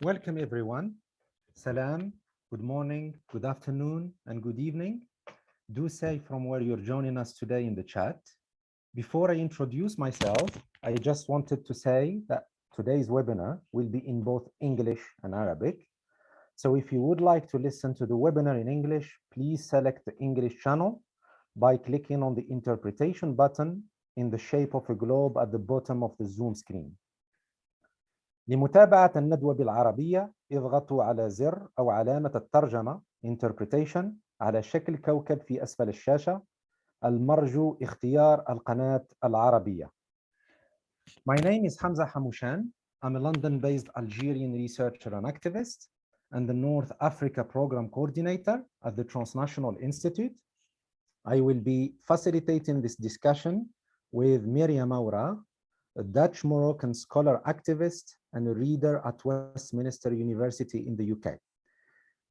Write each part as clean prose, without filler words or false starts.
Welcome everyone. Salam, good morning, good afternoon, and good evening. Do say from where you're joining us today in the chat. Before I introduce myself, I just wanted to say that today's webinar will be in both English and Arabic. So if you would like to listen to the webinar in English, please select the English channel by clicking on the interpretation button in the shape of a globe at the bottom of the Zoom screen. لمتابعة الندوة بالعربية اضغطوا على زر أو علامة الترجمة interpretation على شكل كوكب في أسفل الشاشة. المرجو اختيار القناة العربية. My name is Hamza Hamouchan. I'm a London-based Algerian researcher and activist and the North Africa Program Coordinator at the Transnational Institute. I will be facilitating this discussion with Miriam Aura, a Dutch Moroccan scholar activist and a reader at Westminster University in the UK.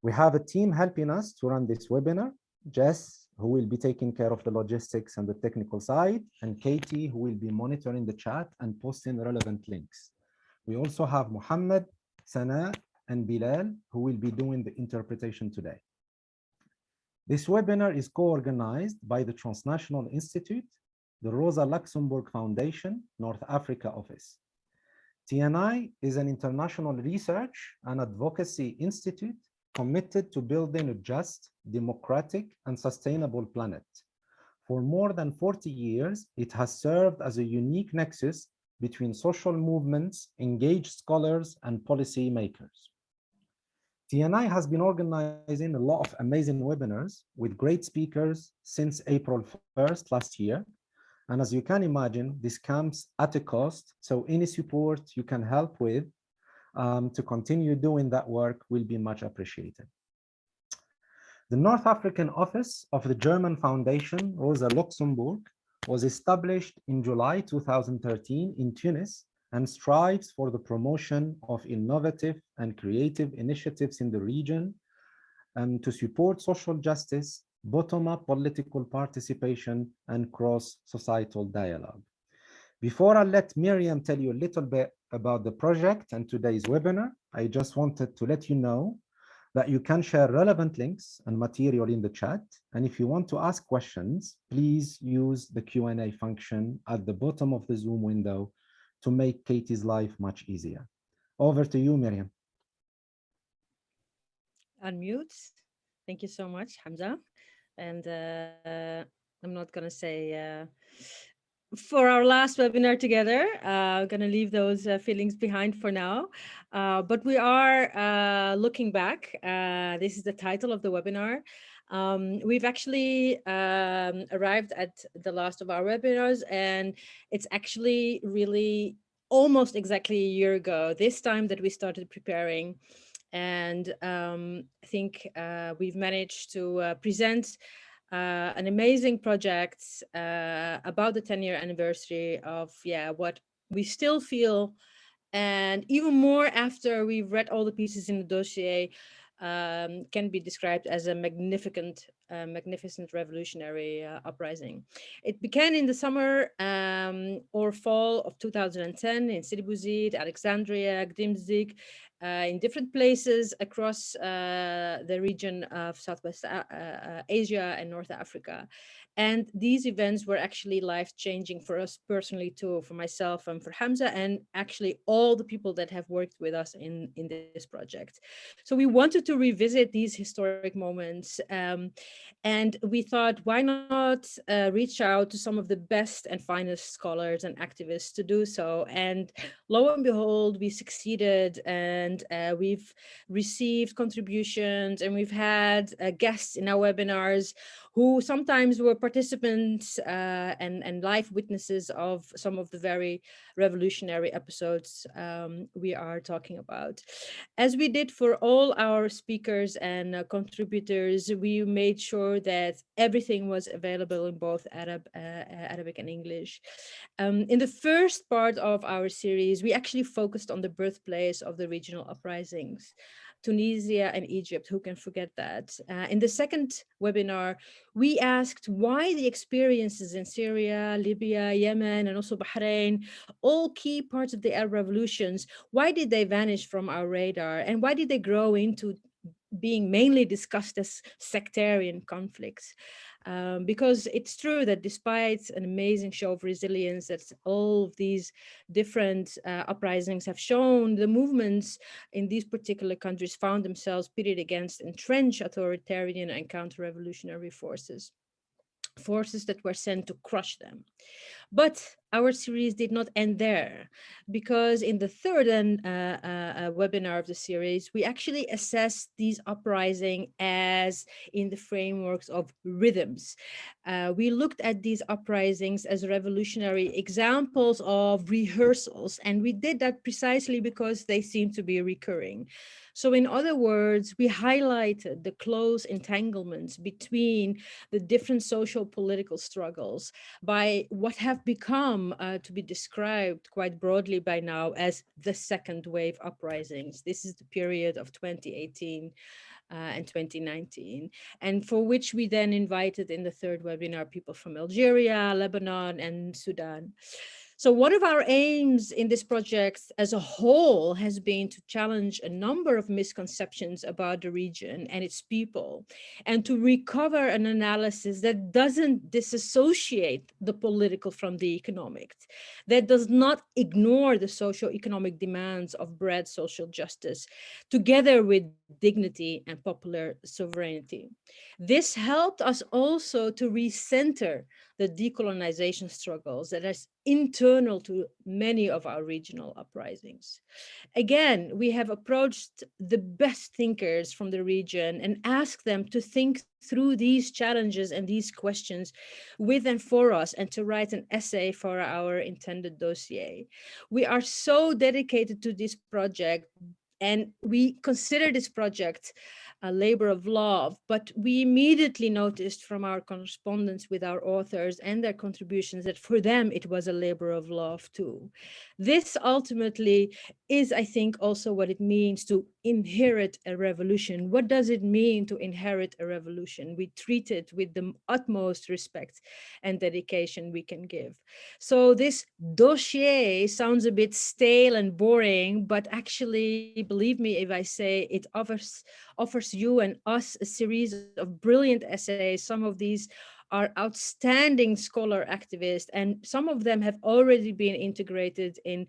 We have a team helping us to run this webinar, Jess, who will be taking care of the logistics and the technical side, and Katie, who will be monitoring the chat and posting relevant links. We also have Mohammed, Sana, and Bilal, who will be doing the interpretation today. This webinar is co-organized by the Transnational Institute, the Rosa Luxemburg Foundation, North Africa Office. TNI is an international research and advocacy institute committed to building a just, democratic, and sustainable planet. For more than 40 years, it has served as a unique nexus between social movements, engaged scholars, and policy makers. TNI has been organizing a lot of amazing webinars with great speakers since April 1st last year. And as you can imagine, this comes at a cost. So any support you can help with to continue doing that work will be much appreciated. The North African office of the German Foundation, Rosa Luxemburg, was established in July 2013 in Tunis and strives for the promotion of innovative and creative initiatives in the region to support social justice, bottom-up political participation, and cross-societal dialogue. Before I let Miriam tell you a little bit about the project and today's webinar, I just wanted to let you know that you can share relevant links and material in the chat. And if you want to ask questions, please use the Q&A function at the bottom of the Zoom window to make Katie's life much easier. Over to you, Miriam. Unmute. Thank you so much, Hamza. And I'm not going to say for our last webinar together, I'm going to leave those feelings behind for now. But we are looking back. This is the title of the webinar. We've actually arrived at the last of our webinars, and it's actually really almost exactly a year ago, this time that we started preparing. And I think we've managed to present an amazing project about the 10-year anniversary of what we still feel, and even more after we've read all the pieces in the dossier, can be described as a magnificent revolutionary uprising. It began in the summer or fall of 2010 in Sidi Bouzid, Alexandria, Gdimzik, in different places across the region of Southwest Asia and North Africa. And these events were actually life-changing for us personally too, for myself and for Hamza, and actually all the people that have worked with us in this project. So we wanted to revisit these historic moments, and we thought, why not reach out to some of the best and finest scholars and activists to do so? And lo and behold, we succeeded, and we've received contributions, and we've had guests in our webinars who sometimes were participants and live witnesses of some of the very revolutionary episodes we are talking about. As we did for all our speakers and contributors, we made sure that everything was available in both Arabic and English. In the first part of our series, we actually focused on the birthplace of the regional uprisings. Tunisia and Egypt, who can forget that? In the second webinar, we asked why the experiences in Syria, Libya, Yemen, and also Bahrain, all key parts of the Arab revolutions, why did they vanish from our radar? And why did they grow into being mainly discussed as sectarian conflicts? Because it's true that despite an amazing show of resilience that all of these different uprisings have shown, the movements in these particular countries found themselves pitted against entrenched authoritarian and counter-revolutionary forces that were sent to crush them. But our series did not end there, because in the third webinar of the series, we actually assessed these uprisings as in the frameworks of rhythms. We looked at these uprisings as revolutionary examples of rehearsals, and we did that precisely because they seem to be recurring. So in other words, we highlighted the close entanglements between the different social political struggles by what have become to be described quite broadly by now as the second wave uprisings. This is the period of 2018 and 2019, and for which we then invited in the third webinar people from Algeria, Lebanon, and Sudan. So one of our aims in this project as a whole has been to challenge a number of misconceptions about the region and its people, and to recover an analysis that doesn't disassociate the political from the economic, that does not ignore the socio-economic demands of broad social justice, together with dignity and popular sovereignty. This helped us also to recenter the decolonization struggles that is internal to many of our regional uprisings. Again, we have approached the best thinkers from the region and asked them to think through these challenges and these questions with and for us, and to write an essay for our intended dossier. We are so dedicated to this project, and we consider this project a labor of love, but we immediately noticed from our correspondence with our authors and their contributions that for them it was a labor of love too. This ultimately is, I think, also what it means to inherit a revolution. What does it mean to inherit a revolution? We treat it with the utmost respect and dedication we can give. So this dossier sounds a bit stale and boring, but actually, believe me if I say it offers you and us a series of brilliant essays. Some of these are outstanding scholar activists, and some of them have already been integrated in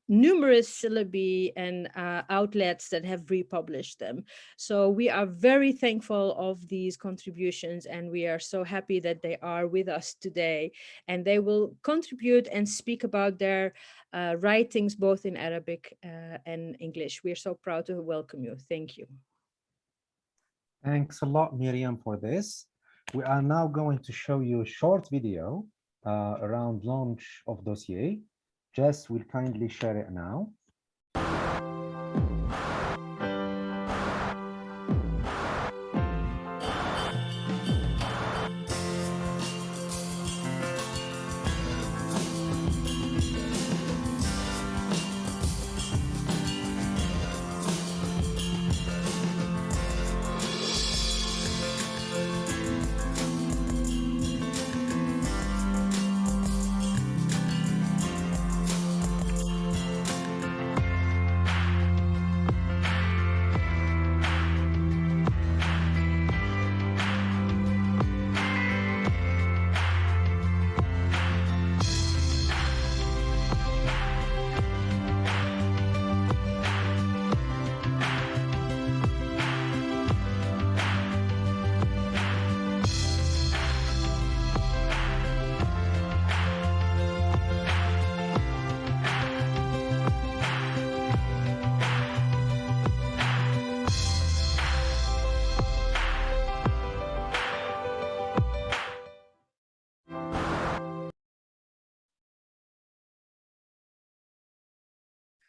numerous syllabi and outlets that have republished them. So we are very thankful of these contributions, and we are so happy that they are with us today, and they will contribute and speak about their writings both in Arabic and English. We are so proud to welcome you. Thank you. Thanks a lot, Miriam, for this. We are now going to show you a short video around launch of Dossier. Jess will kindly share it now.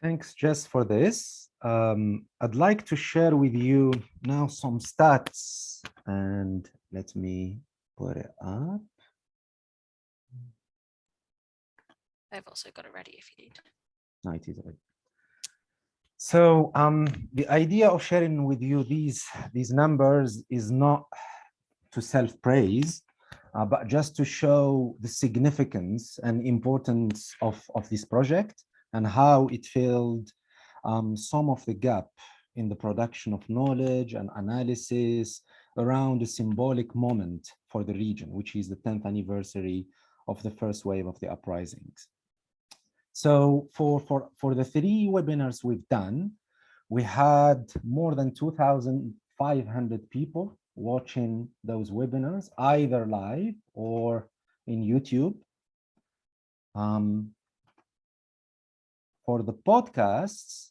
Thanks, Jess, for this. I'd like to share with you now some stats, and let me put it up. I've also got it ready if you need. No, it is ready. So the idea of sharing with you these numbers is not to self-praise, but just to show the significance and importance of this project and how it filled some of the gap in the production of knowledge and analysis around a symbolic moment for the region, which is the 10th anniversary of the first wave of the uprisings. So for the 3 webinars we've done, we had more than 2,500 people watching those webinars, either live or in YouTube. For the podcasts,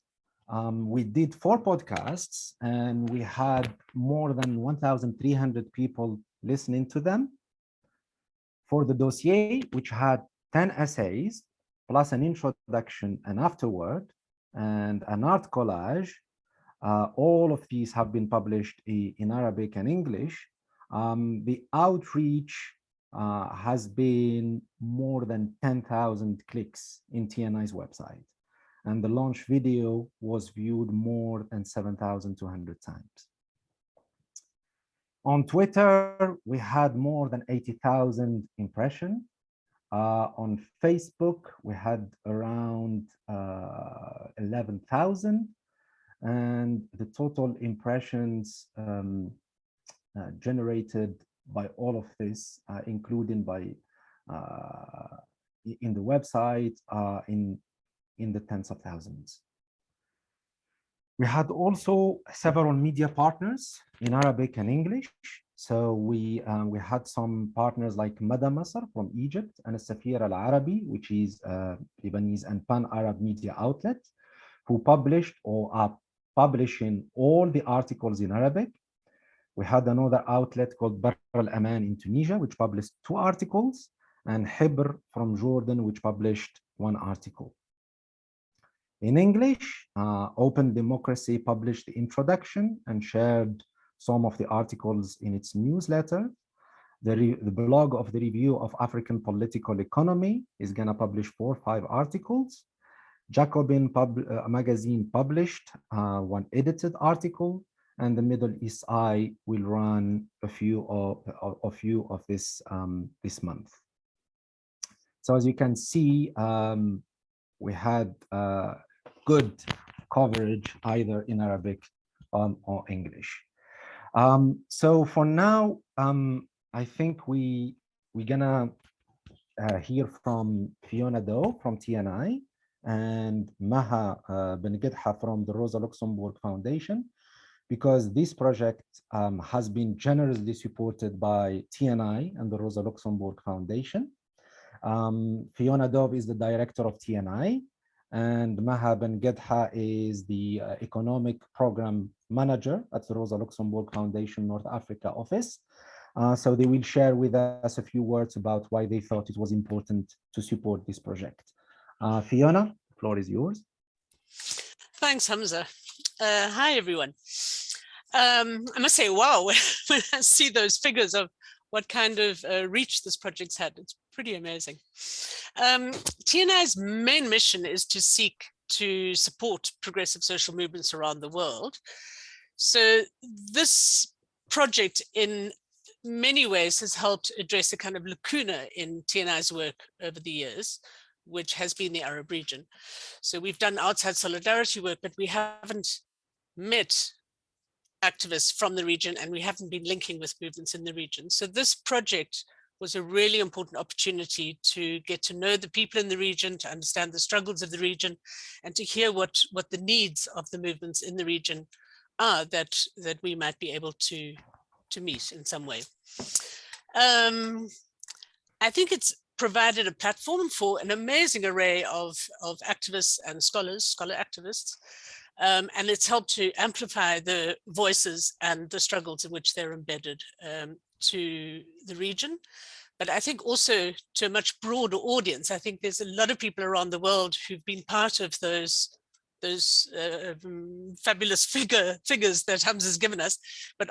we did 4 podcasts and we had more than 1,300 people listening to them. For the dossier, which had 10 essays, plus an introduction and afterword, and an art collage, all of these have been published in Arabic and English. The outreach has been more than 10,000 clicks in TNI's website. And the launch video was viewed more than 7,200 times. On Twitter, we had more than 80,000 impressions. On Facebook, we had around 11,000. And the total impressions generated by all of this, including by in the website, in the tens of thousands. We had also several media partners in Arabic and English. So we had some partners like Mada Masr from Egypt and Safir Al-Arabi, which is a Lebanese and pan-Arab media outlet, who published or are publishing all the articles in Arabic. We had another outlet called Bar al-Aman in Tunisia, which published 2 articles, and Hibr from Jordan, which published 1 article. In English, Open Democracy published the introduction and shared some of the articles in its newsletter. The blog of the Review of African Political Economy is going to publish 4 or 5 articles. Jacobin magazine published 1 edited article, and the Middle East Eye will run a few of this this month. So as you can see, we had good coverage either in Arabic or English. So for now, I think we're gonna hear from Fiona Doe from TNI and Maha Ben-Gedha from the Rosa Luxemburg Foundation, because this project has been generously supported by TNI and the Rosa Luxemburg Foundation. Fiona Doe is the director of TNI, and Maha Ben-Gedha is the economic program manager at the Rosa Luxemburg Foundation North Africa office. So they will share with us a few words about why they thought it was important to support this project. Fiona, the floor is yours. Thanks, Hamza. Hi, everyone. I must say, wow, when I see those figures of what kind of reach this project's had, it's pretty amazing. TNI's main mission is to seek to support progressive social movements around the world. So this project in many ways has helped address a kind of lacuna in TNI's work over the years, which has been the Arab region. So we've done outside solidarity work, but we haven't met activists from the region, and we haven't been linking with movements in the region. So this project was a really important opportunity to get to know the people in the region, to understand the struggles of the region, and to hear what the needs of the movements in the region are that we might be able to meet in some way. I think it's provided a platform for an amazing array of activists and scholar activists. And it's helped to amplify the voices and the struggles in which they're embedded to the region. But I think also to a much broader audience. I think there's a lot of people around the world who've been part of those those fabulous figures that Hamza has given us, but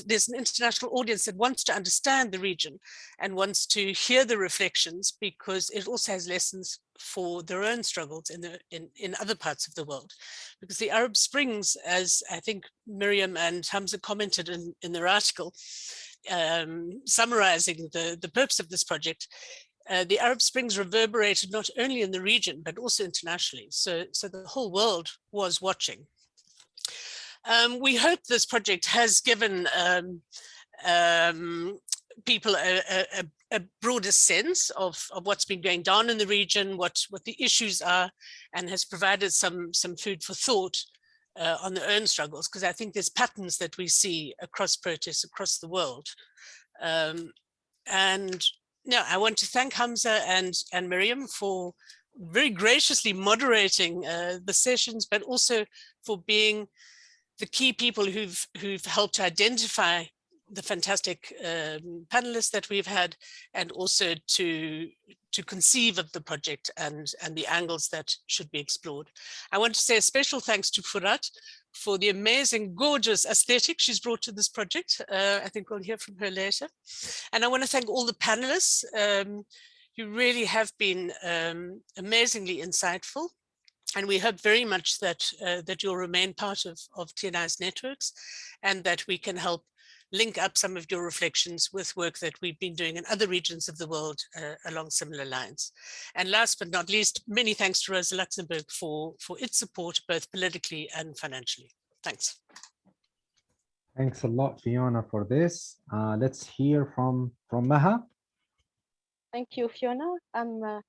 there's an international audience that wants to understand the region and wants to hear the reflections, because it also has lessons for their own struggles in other parts of the world. Because the Arab Springs, as I think Miriam and Hamza commented in their article, summarizing the purpose of this project, the Arab Springs reverberated not only in the region, but also internationally. So the whole world was watching. We hope this project has given people a broader sense of what's been going on in the region, what the issues are, and has provided some food for thought on their own struggles, because I think there's patterns that we see across protests across the world. And yeah, I want to thank Hamza and Miriam for very graciously moderating the sessions, but also for being the key people who've helped to identify the fantastic panelists that we've had, and also to conceive of the project and the angles that should be explored. I want to say a special thanks to Furat for the amazing, gorgeous aesthetic she's brought to this project. I think we'll hear from her later. And I want to thank all the panelists. You really have been amazingly insightful. And we hope very much that you'll remain part of TNI's networks, and that we can help link up some of your reflections with work that we've been doing in other regions of the world along similar lines. And last but not least, many thanks to Rosa Luxemburg for its support, both politically and financially. Thanks. Thanks a lot, Fiona, for this. Let's hear from Maha. Thank you, Fiona. I'm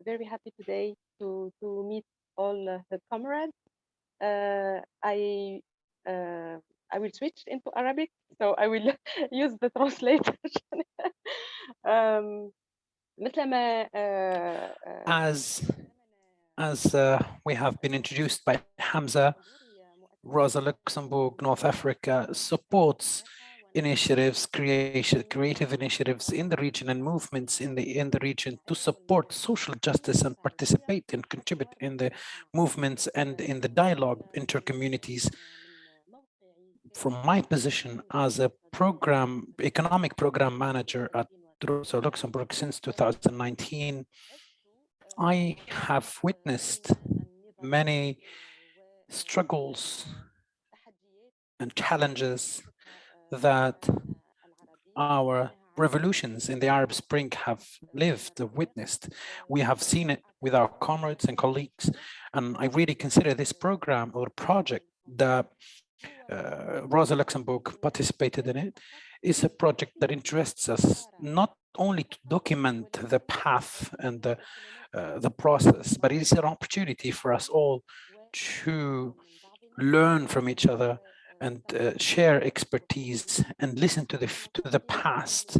very happy today to meet all the comrades. I will switch into Arabic, so I will use the translator. As we have been introduced by Hamza, Rosa Luxemburg North Africa supports initiatives, creative initiatives in the region and movements in the region to support social justice and participate and contribute in the movements and in the dialogue inter-communities. From my position as a economic program manager at Rosa Luxemburg since 2019, I have witnessed many struggles and challenges that our revolutions in the Arab Spring have witnessed. We have seen it with our comrades and colleagues, and I really consider this program or project that Rosa Luxemburg participated in it is a project that interests us not only to document the path and the process, but it is an opportunity for us all to learn from each other and share expertise and listen to the past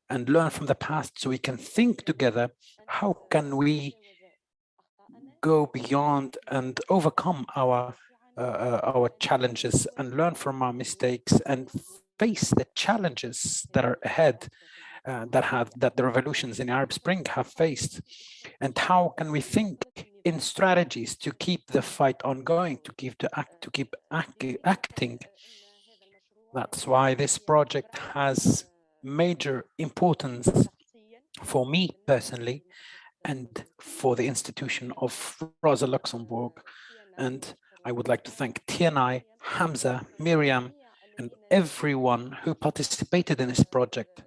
and learn from the past, so we can think together, how can we go beyond and overcome our challenges and learn from our mistakes and face the challenges that are ahead, that the revolutions in the Arab Spring have faced. And how can we think in strategies to keep the fight ongoing, to keep acting? That's why this project has major importance for me personally and for the institution of Rosa Luxemburg. And I would like to thank TNI, Hamza, Miriam, and everyone who participated in this project.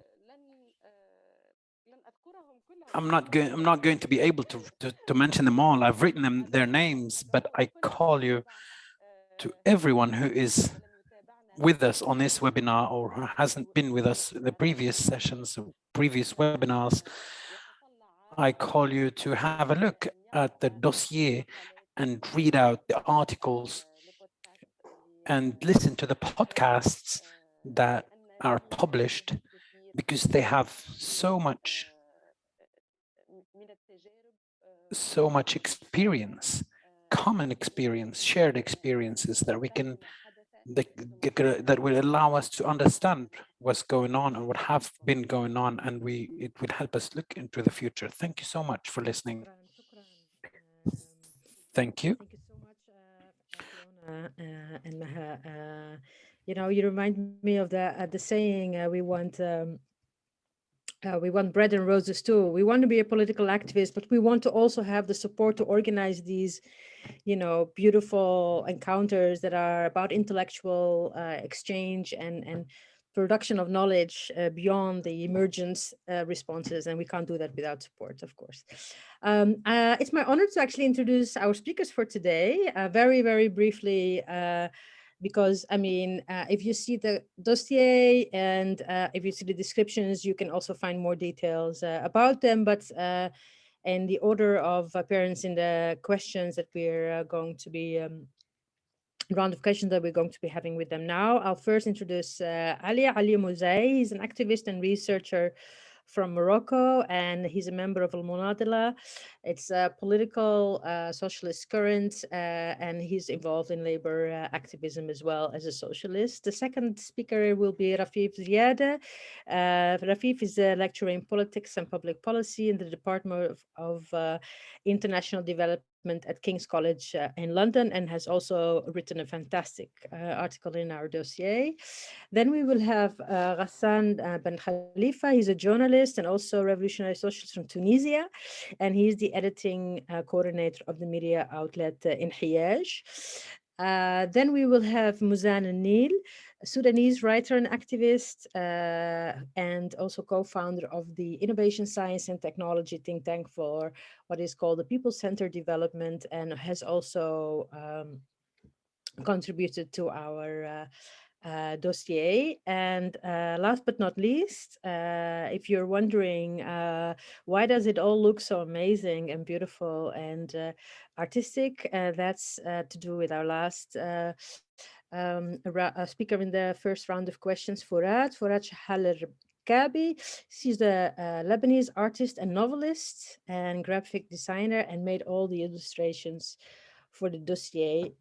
I'm not going to be able to mention them all. I've written their names, but I call you to everyone who is with us on this webinar or who hasn't been with us in the previous sessions, previous webinars. I call you to have a look at the dossier and read out the articles and listen to the podcasts that are published, because they have so much experience, common experience, shared experiences that we can that will allow us to understand what's going on and what have been going on, and it will help us look into the future. Thank you so much for listening. Thank you. Thank you so much, and Maha. You know, you remind me of the saying, we want bread and roses too. We want to be a political activist, but we want to also have the support to organize these, you know, beautiful encounters that are about intellectual exchange and production of knowledge beyond the emergence responses, and we can't do that without support, of course. It's my honor to actually introduce our speakers for today, very, very briefly, because I mean, if you see the dossier and if you see the descriptions, you can also find more details about them, but in the order of appearance in the questions that we're going to be round of questions that we're going to be having with them now. I'll first introduce Ali Mouzay. He's an activist and researcher from Morocco, and he's a member of Al Munadala. It's a political socialist current, and he's involved in labor activism as well as a socialist. The second speaker will be Rafif Ziadeh. Rafif is a lecturer in politics and public policy in the Department of International Development at King's College in London, and has also written a fantastic article in our dossier. Then we will have Ghassan Ben Khalifa. He's a journalist and also revolutionary socialist from Tunisia, and he's the editing coordinator of the media outlet Inhiyaj. Then we will have Muzan Anil, a Sudanese writer and activist, and also co-founder of the Innovation Science and Technology think tank for what is called the People-Centered Development, and has also contributed to our dossier. And last but not least, if you're wondering why does it all look so amazing and beautiful and artistic, that's to do with our last speaker in the first round of questions, Fouad Shahal Kabi. She's a Lebanese artist and novelist and graphic designer, and made all the illustrations for the dossier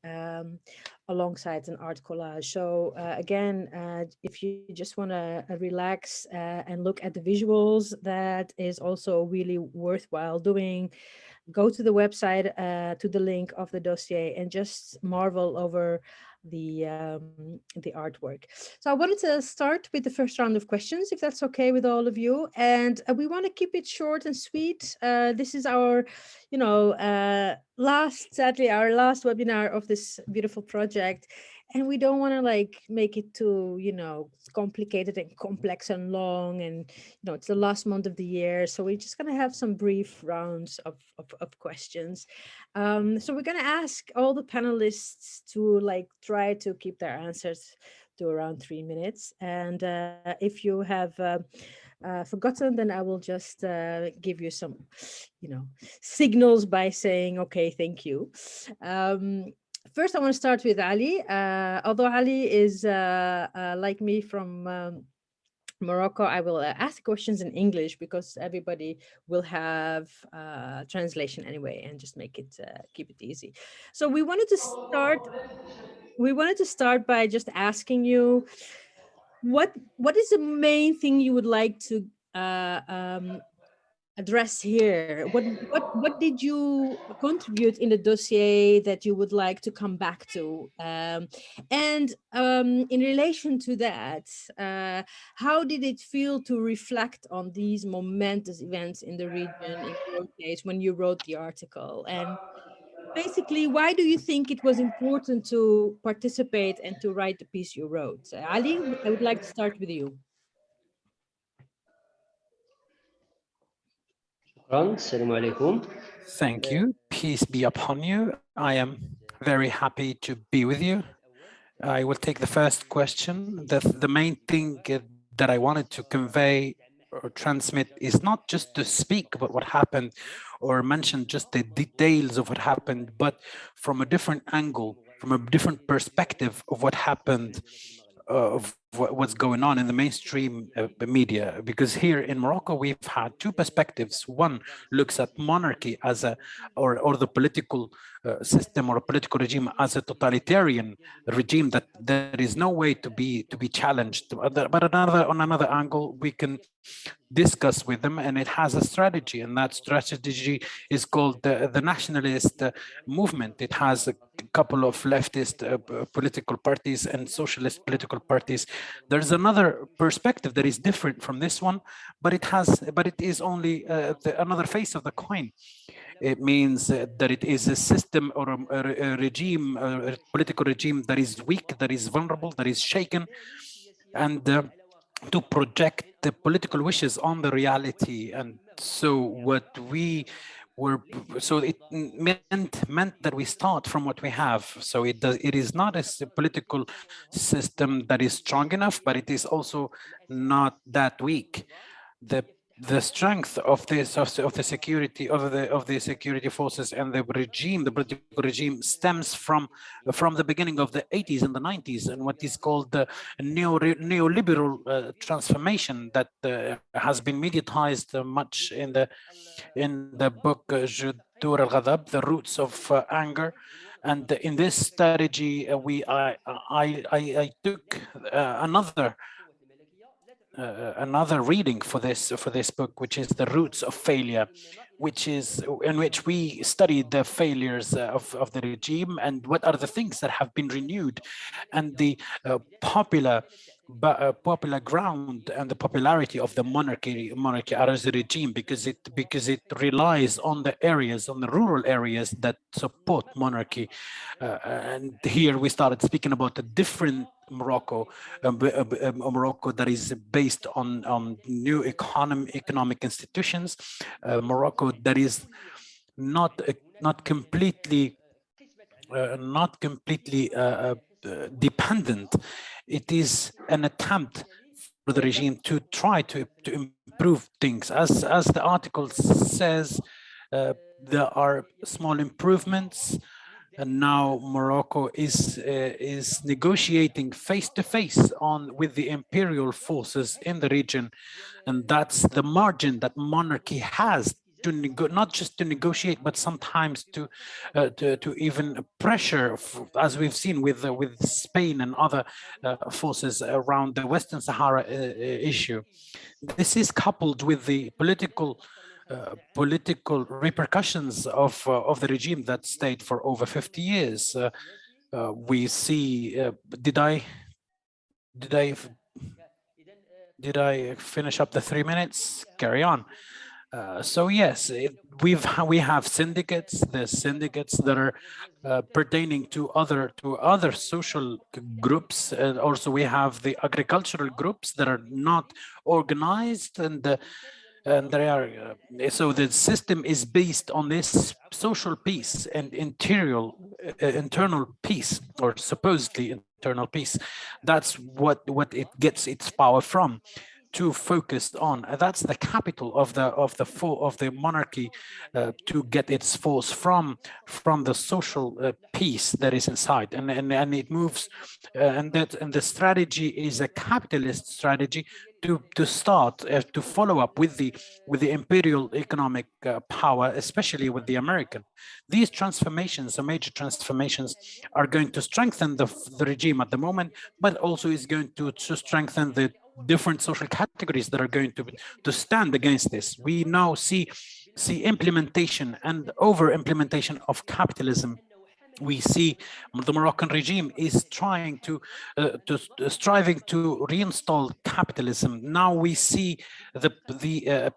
alongside an art collage. So again, if you just want to relax and look at the visuals, that is also really worthwhile doing. Go to the website, to the link of the dossier, and just marvel over the artwork. So I wanted to start with the first round of questions, if that's okay with all of you. And we want to keep it short and sweet. This is our, you know, sadly, our last webinar of this beautiful project. And we don't want to like make it too, you know, complicated and complex and long. And, you know, it's the last month of the year. So we're just going to have some brief rounds of questions. So we're going to ask all the panelists to like try to keep their answers to around 3 minutes. And if you have forgotten, then I will just give you some, you know, signals by saying, okay, thank you. First, I want to start with Ali. Although Ali is like me from Morocco, I will ask questions in English because everybody will have translation anyway, and just make it keep it easy. So we wanted to start by just asking you, what is the main thing you would like to address here? What did you contribute in the dossier that you would like to come back to? And in relation to that, how did it feel to reflect on these momentous events in the region in your case when you wrote the article? And basically, why do you think it was important to participate and to write the piece you wrote? Ali, I would like to start with you. Thank you. Peace be upon you. I am very happy to be with you. I will take the first question. The main thing that I wanted to convey or transmit is not just to speak about what happened or mention just the details of what happened, but from a different angle, from a different perspective of what happened, of what's going on in the mainstream media, because here in Morocco we've had two perspectives. One looks at monarchy as a or the political system or a political regime as a totalitarian regime that there is no way to be challenged. But on another angle, we can discuss with them, and it has a strategy, and that strategy is called the nationalist movement. It has a couple of leftist political parties and socialist political parties. There's another perspective that is different from this one, but it is only another face of the coin. It means that it is a system or a regime, a political regime that is weak, that is vulnerable, that is shaken, and to project the political wishes on the reality. And so what we were, so it meant that we start from what we have. So it is not a political system that is strong enough, but it is also not that weak. The strength of this of the security of the security forces and the regime, the political regime, stems from the beginning of the 80s and the 90s, and what is called the neoliberal transformation that has been mediatized much in the book Judur al-Ghadab, The Roots of Anger. And in this strategy, I took another reading for this book, which is The Roots of Failure, which is in which we studied the failures of the regime and what are the things that have been renewed, and the popular ground and the popularity of the monarchy as a regime, because it relies on the rural areas that support monarchy. And here we started speaking about a different Morocco, a Morocco that is based on new economic institutions, Morocco that is not completely dependent. It is an attempt for the regime to try to improve things. As the article says, there are small improvements, and now Morocco is negotiating face to face with the imperial forces in the region, and that's the margin that monarchy has to not just to negotiate, but sometimes to even pressure, as we've seen with Spain and other forces around the Western Sahara issue. This is coupled with the political repercussions of the regime that stayed for over 50 years. We see. Did I finish up the 3 minutes? Carry on. So yes, we have syndicates. The syndicates that are pertaining to other social groups, and also we have the agricultural groups that are not organized, and they are so the system is based on this social peace and internal peace, or supposedly internal peace. That's what it gets its power from, to focus on. That's the capital of the monarchy, to get its force from the social peace that is inside, and it moves, and the strategy is a capitalist strategy to start to follow up with the imperial economic power, especially with the American. These transformations, the major transformations, are going to strengthen the regime at the moment, but also is going to strengthen the different social categories that are going to stand against this. We now see implementation and over implementation of capitalism. We see the Moroccan regime is striving to reinstall capitalism. Now we see the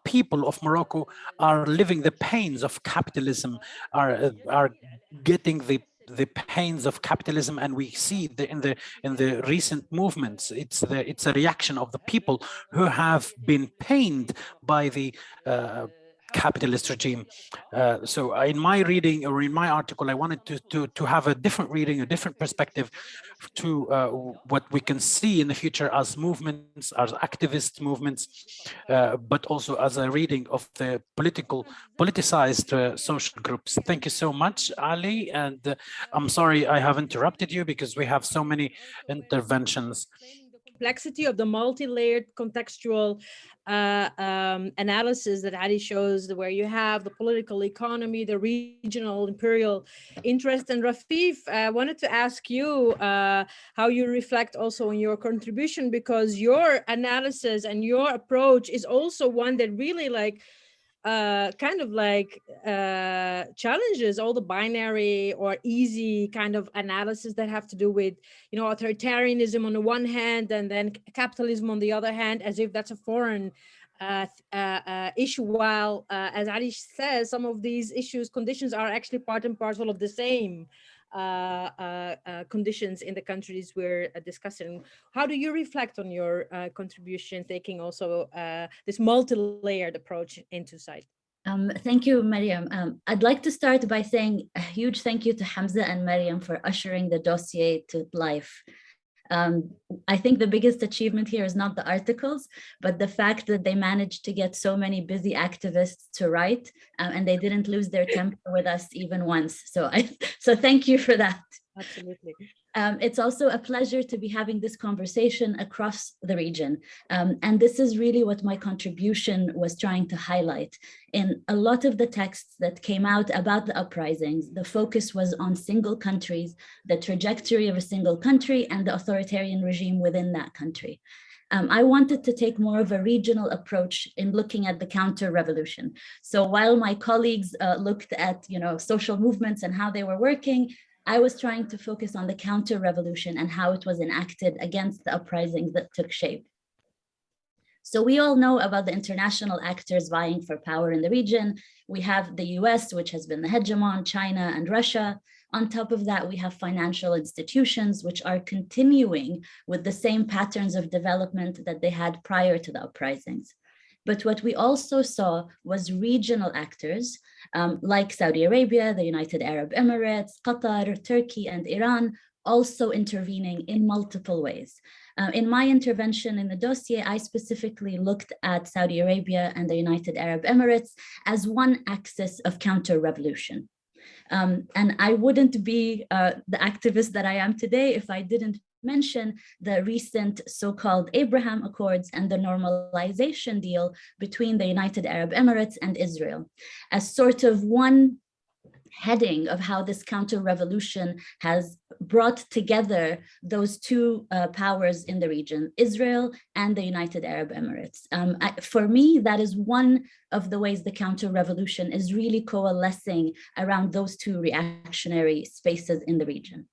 people of Morocco are living the pains of capitalism, are getting the pains of capitalism, and we see in the recent movements, it's a reaction of the people who have been pained by the capitalist regime. So in my reading, or in my article, I wanted to have a different reading, a different perspective to what we can see in the future as movements, as activist movements, but also as a reading of the politicized social groups. Thank you so much, Ali, and I'm sorry I have interrupted you because we have so many interventions. complexity of the multi-layered contextual analysis that Ali shows, where you have the political economy, the regional imperial interest. And Rafif, I wanted to ask you how you reflect also on your contribution, because your analysis and your approach is also one that really challenges all the binary or easy kind of analysis that have to do with, you know, authoritarianism on the one hand and then capitalism on the other hand, as if that's a foreign issue, while as Ali says, some of these conditions are actually part and parcel of the same conditions in the countries we're discussing. How do you reflect on your contribution, taking also this multi-layered approach into sight? Thank you, Mariam. I'd like to start by saying a huge thank you to Hamza and Mariam for ushering the dossier to life. I think the biggest achievement here is not the articles, but the fact that they managed to get so many busy activists to write, and they didn't lose their temper with us even once. So thank you for that. Absolutely. It's also a pleasure to be having this conversation across the region. And this is really what my contribution was trying to highlight. In a lot of the texts that came out about the uprisings, the focus was on single countries, the trajectory of a single country, and the authoritarian regime within that country. I wanted to take more of a regional approach in looking at the counter-revolution. So while my colleagues looked at, you know, social movements and how they were working, I was trying to focus on the counter-revolution and how it was enacted against the uprisings that took shape. So we all know about the international actors vying for power in the region. We have the US, which has been the hegemon, China and Russia. On top of that, we have financial institutions, which are continuing with the same patterns of development that they had prior to the uprisings. But what we also saw was regional actors like Saudi Arabia, the United Arab Emirates, Qatar, Turkey, and Iran also intervening in multiple ways. In my intervention in the dossier, I specifically looked at Saudi Arabia and the United Arab Emirates as one axis of counter-revolution. And I wouldn't be the activist that I am today if I didn't mention the recent so-called Abraham Accords and the normalization deal between the United Arab Emirates and Israel as sort of one heading of how this counter-revolution has brought together those two powers in the region, Israel and the United Arab Emirates. For me, that is one of the ways the counter-revolution is really coalescing around those two reactionary spaces in the region.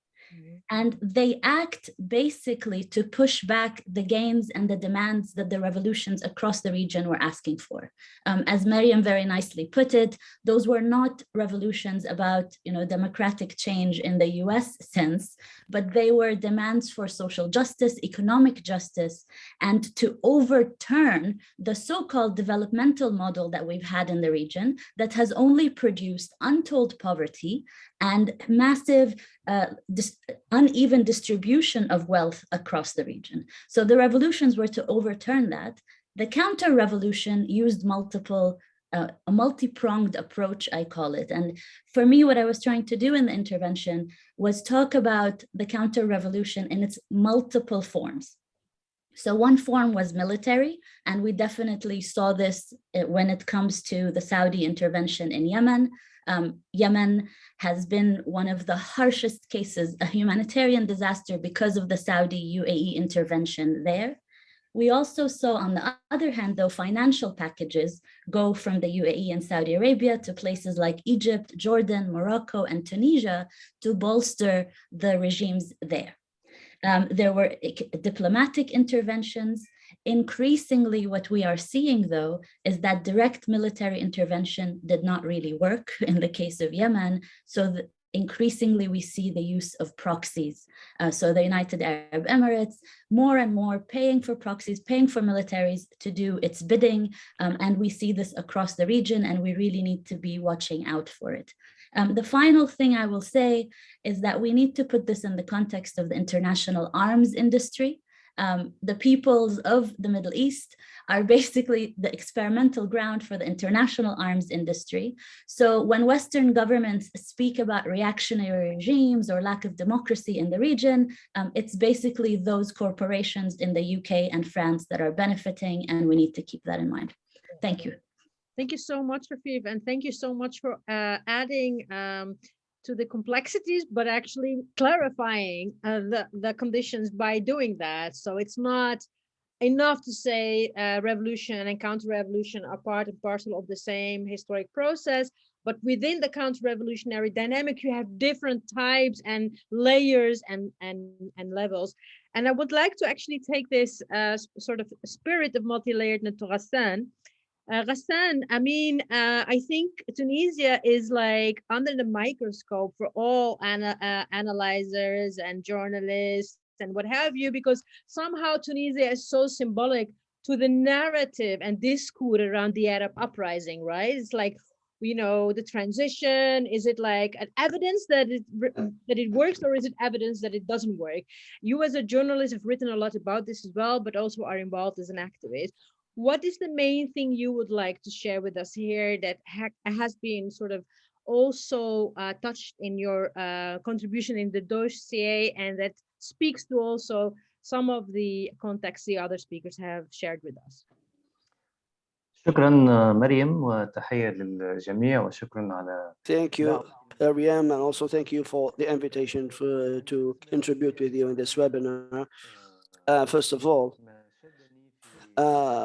And they act basically to push back the gains and the demands that the revolutions across the region were asking for. As Mariam very nicely put it, those were not revolutions about, you know, democratic change in the US sense, but they were demands for social justice, economic justice, and to overturn the so-called developmental model that we've had in the region that has only produced untold poverty and massive uneven distribution of wealth across the region. So the revolutions were to overturn that. The counter-revolution used a multi-pronged approach, I call it. And for me, what I was trying to do in the intervention was talk about the counter-revolution in its multiple forms. So one form was military, and we definitely saw this when it comes to the Saudi intervention in Yemen. Yemen has been one of the harshest cases, a humanitarian disaster because of the Saudi UAE intervention there. We also saw, on the other hand, though, financial packages go from the UAE and Saudi Arabia to places like Egypt, Jordan, Morocco, and Tunisia to bolster the regimes there. There were diplomatic interventions. Increasingly, what we are seeing, though, is that direct military intervention did not really work in the case of Yemen. So increasingly, we see the use of proxies. So the United Arab Emirates, more and more paying for proxies, paying for militaries to do its bidding. And we see this across the region, and we really need to be watching out for it. The final thing I will say is that we need to put this in the context of the international arms industry. The peoples of the Middle East are basically the experimental ground for the international arms industry. So when Western governments speak about reactionary regimes or lack of democracy in the region, it's basically those corporations in the UK and France that are benefiting, and we need to keep that in mind. Thank you. Thank you so much, Rafif, and thank you so much for adding to the complexities, but actually clarifying the conditions by doing that. So it's not enough to say revolution and counter-revolution are part and parcel of the same historic process, but within the counter-revolutionary dynamic, you have different types and layers and levels. And I would like to actually take this sort of spirit of multi-layeredness to Ghassan. Ghassan, I mean, I think Tunisia is like under the microscope for all analyzers and journalists and what have you, because somehow Tunisia is so symbolic to the narrative and discourse around the Arab uprising, right? It's like, you know, the transition, is it like an evidence that it works, or is it evidence that it doesn't work? You as a journalist have written a lot about this as well, but also are involved as an activist. What is the main thing you would like to share with us here that has been sort of also touched in your contribution in the dossier, and that speaks to also some of the context the other speakers have shared with us? شكرا مريم وتحية للجميع وشكرا على Thank you, Ariam, and also thank you for the invitation to contribute with you in this webinar. First of all,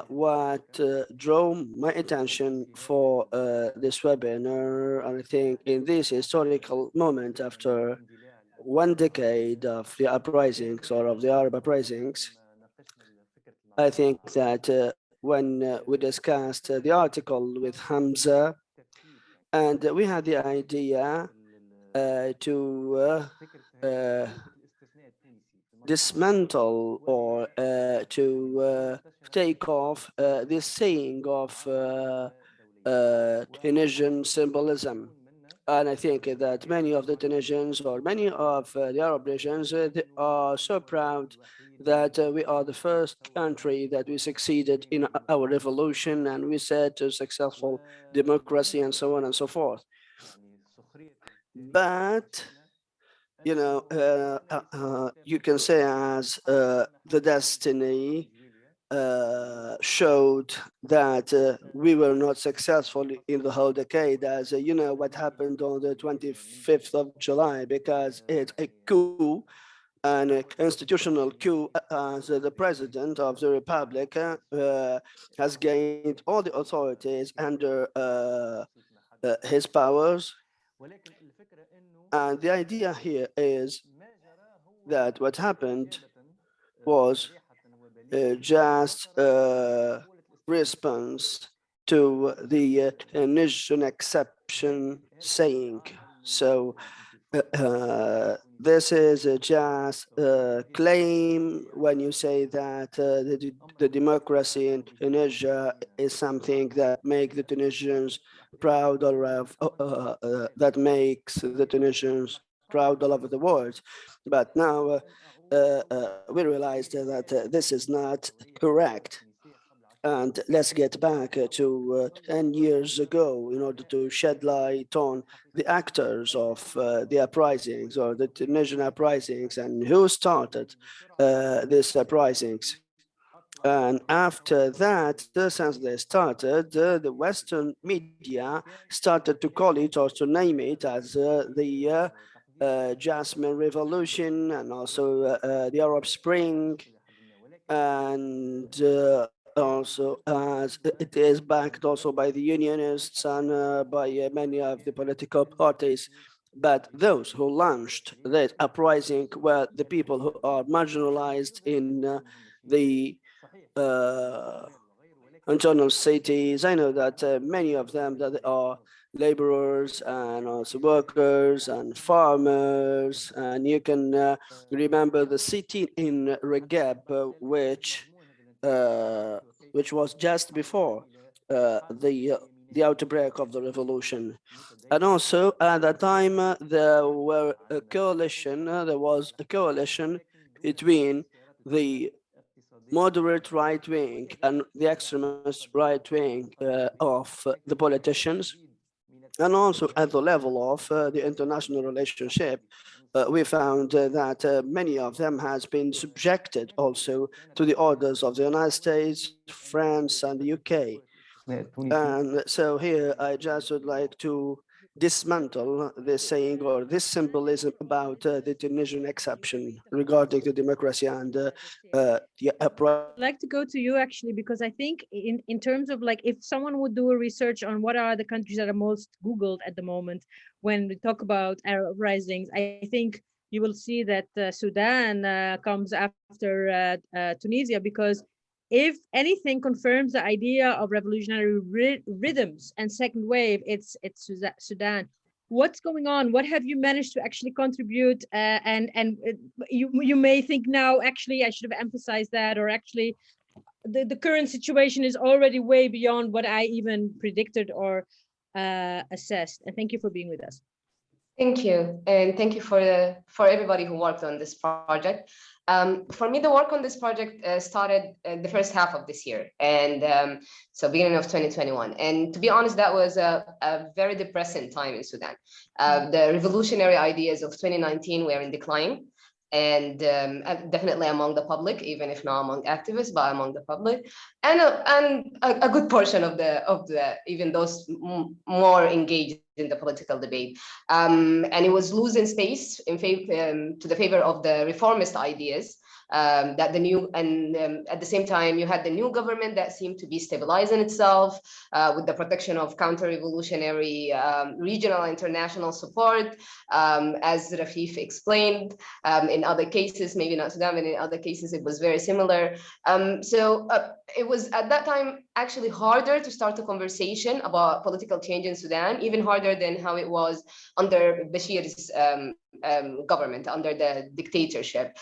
what drew my attention for this webinar, and I think in this historical moment after 1 decade of the uprisings or of the Arab uprisings, I think that when we discussed the article with Hamza, and we had the idea to dismantle or to take off this saying of Tunisian symbolism. And I think that many of the Tunisians or many of the Arab nations are so proud that we are the first country that we succeeded in our revolution, and we said to successful democracy and so on and so forth. But you know, you can say as the destiny showed that we were not successful in the whole decade, as you know what happened on the 25th of July, because it's a coup, and a constitutional coup, as the president of the republic has gained all the authorities under his powers. And the idea here is that what happened was just a response to the Tunisian exception saying. So this is just a claim when you say that the democracy in Tunisia is something that makes the Tunisians proud, or that makes the Tunisians proud all over the world. But now we realized that this is not correct. And let's get back to 10 years ago in order to shed light on the actors of the uprisings or the Tunisian uprisings and who started these uprisings. And after that, since they started, the Western media started to call it or to name it as the Jasmine Revolution, and also the Arab Spring, and also as it is backed also by the unionists and by many of the political parties. But those who launched that uprising were the people who are marginalized in the internal cities. I know that many of them that are laborers and also workers and farmers, and you can remember the city in Regeb, which was just before the outbreak of the revolution. And also at that time there was a coalition between the moderate right wing and the extremist right wing of the politicians, and also at the level of the international relationship, we found that many of them has been subjected also to the orders of the United States, France, and the UK. And so here I just would like to dismantle this saying or this symbolism about the Tunisian exception regarding the democracy and the I'd like to go to you actually, because I think in terms of like, if someone would do a research on what are the countries that are most Googled at the moment, when we talk about Arab uprisings, I think you will see that Sudan comes after Tunisia, because if anything confirms the idea of revolutionary rhythms and second wave, it's Sudan. What's going on? What have you managed to actually contribute? And you may think now, actually, I should have emphasized that, or actually, the current situation is already way beyond what I even predicted or assessed. And thank you for being with us. Thank you, and thank you for everybody who worked on this project. For me, the work on this project started the first half of this year, and so beginning of 2021. And to be honest, that was a very depressing time in Sudan. The revolutionary ideas of 2019 were in decline, and definitely among the public, even if not among activists, but among the public, and a good portion of the even those more engaged in the political debate, and it was losing space in favor to the favor of the reformist ideas. That the new at the same time you had the new government that seemed to be stabilizing itself with the protection of counter-revolutionary regional and international support, as Rafif explained. In other cases, maybe not Sudan, but in other cases it was very similar. So it was at that time actually harder to start a conversation about political change in Sudan, even harder than how it was under Bashir's government, under the dictatorship.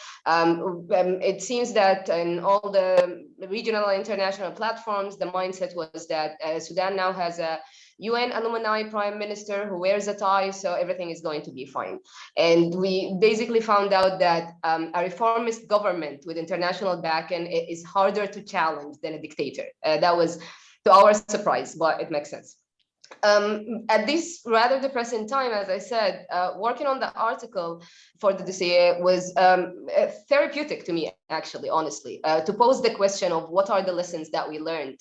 It seems that in all the regional and international platforms, the mindset was that Sudan now has a UN alumni prime minister who wears a tie, so everything is going to be fine. And we basically found out that a reformist government with international backing is harder to challenge than a dictator. That was to our surprise, but it makes sense. At this rather depressing time, as I said, working on the article for the Dossier was therapeutic to me, actually, honestly, to pose the question of what are the lessons that we learned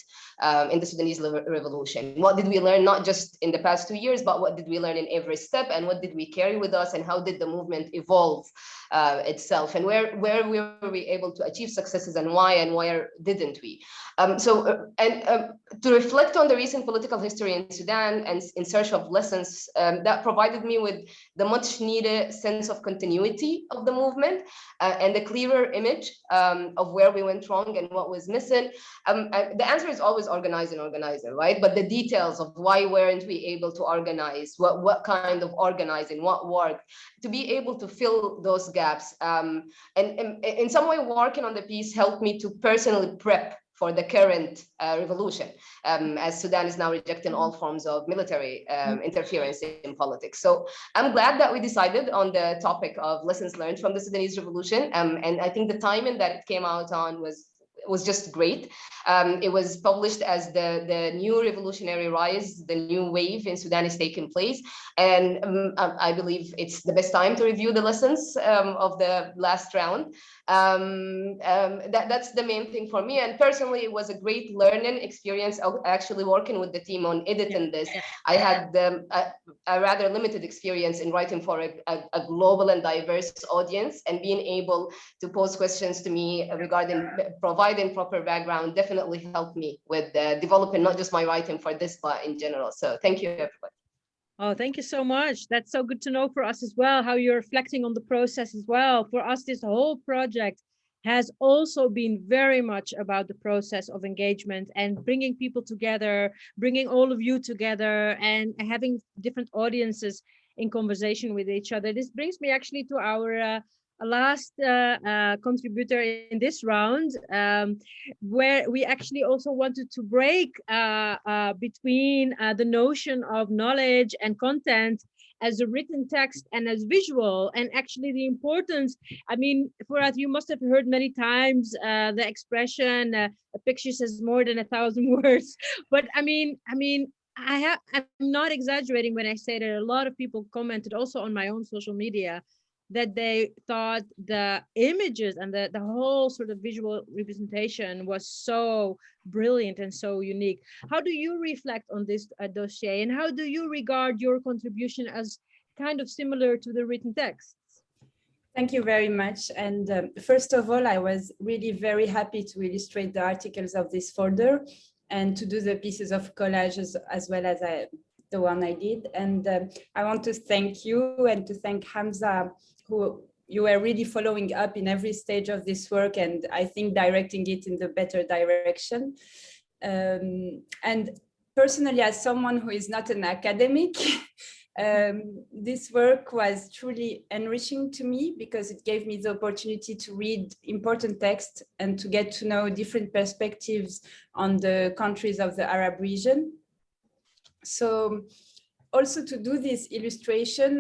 in the Sudanese revolution? What did we learn, not just in the past 2 years, but what did we learn in every step, and what did we carry with us, and how did the movement evolve itself, and where were we able to achieve successes, and where didn't we? To reflect on the recent political history in Sudan and in search of lessons, that provided me with the much needed sense of continuity of the movement and a clearer image of where we went wrong and what was missing. The answer is always organizing, right? But the details of why weren't we able to organize, what kind of organizing, what worked, to be able to fill those gaps. And in some way, working on the piece helped me to personally prep for the current revolution, as Sudan is now rejecting all forms of military interference in politics. So I'm glad that we decided on the topic of lessons learned from the Sudanese revolution. And I think the timing that it came out on was just great. It was published as the new revolutionary rise, the new wave in Sudan is taking place. And I believe it's the best time to review the lessons of the last round. That's the main thing for me. And personally, it was a great learning experience of actually working with the team on editing this. I had a rather limited experience in writing for a global and diverse audience, and being able to pose questions to me regarding providing proper background definitely helped me with developing not just my writing for this, but in general. So thank you, everybody. Oh, thank you so much. That's so good to know for us as well, how you're reflecting on the process as well. For us, this whole project has also been very much about the process of engagement and bringing people together, bringing all of you together, and having different audiences in conversation with each other. This brings me actually to our last contributor in this round, where we actually also wanted to break between the notion of knowledge and content as a written text and as visual, and actually the importance. I mean, Furat, you must have heard many times the expression, a picture says more than 1,000 words. But I'm not exaggerating when I say that a lot of people commented also on my own social media that they thought the images and the whole sort of visual representation was so brilliant and so unique. How do you reflect on this dossier, and how do you regard your contribution as kind of similar to the written texts? Thank you very much. And first of all, I was really very happy to illustrate the articles of this folder and to do the pieces of collages as well as the one I did. And I want to thank you and to thank Hamza, who you were really following up in every stage of this work, and I think directing it in the better direction. And personally, as someone who is not an academic, this work was truly enriching to me because it gave me the opportunity to read important texts and to get to know different perspectives on the countries of the Arab region. So also to do this illustration,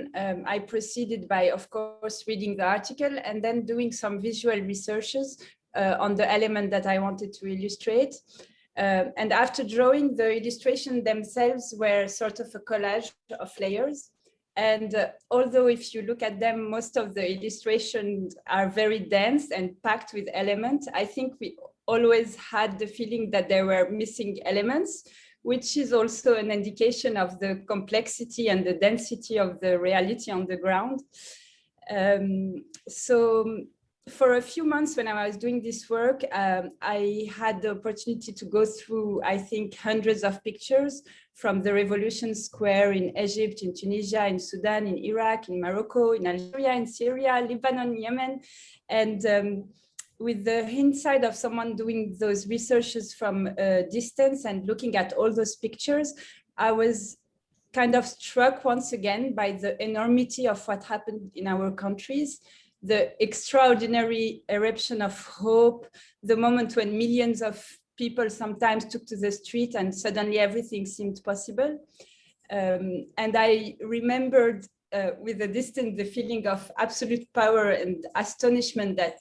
I proceeded by, of course, reading the article and then doing some visual researches on the element that I wanted to illustrate. And after drawing, the illustration themselves were sort of a collage of layers. And although if you look at them, most of the illustrations are very dense and packed with elements, I think we always had the feeling that there were missing elements, which is also an indication of the complexity and the density of the reality on the ground. So for a few months when I was doing this work, I had the opportunity to go through, I think, hundreds of pictures from the Revolution Square in Egypt, in Tunisia, in Sudan, in Iraq, in Morocco, in Algeria, in Syria, Lebanon, Yemen. And with the insight of someone doing those researches from a distance and looking at all those pictures, I was kind of struck once again by the enormity of what happened in our countries, the extraordinary eruption of hope, the moment when millions of people sometimes took to the street and suddenly everything seemed possible. And I remembered with a distance the feeling of absolute power and astonishment that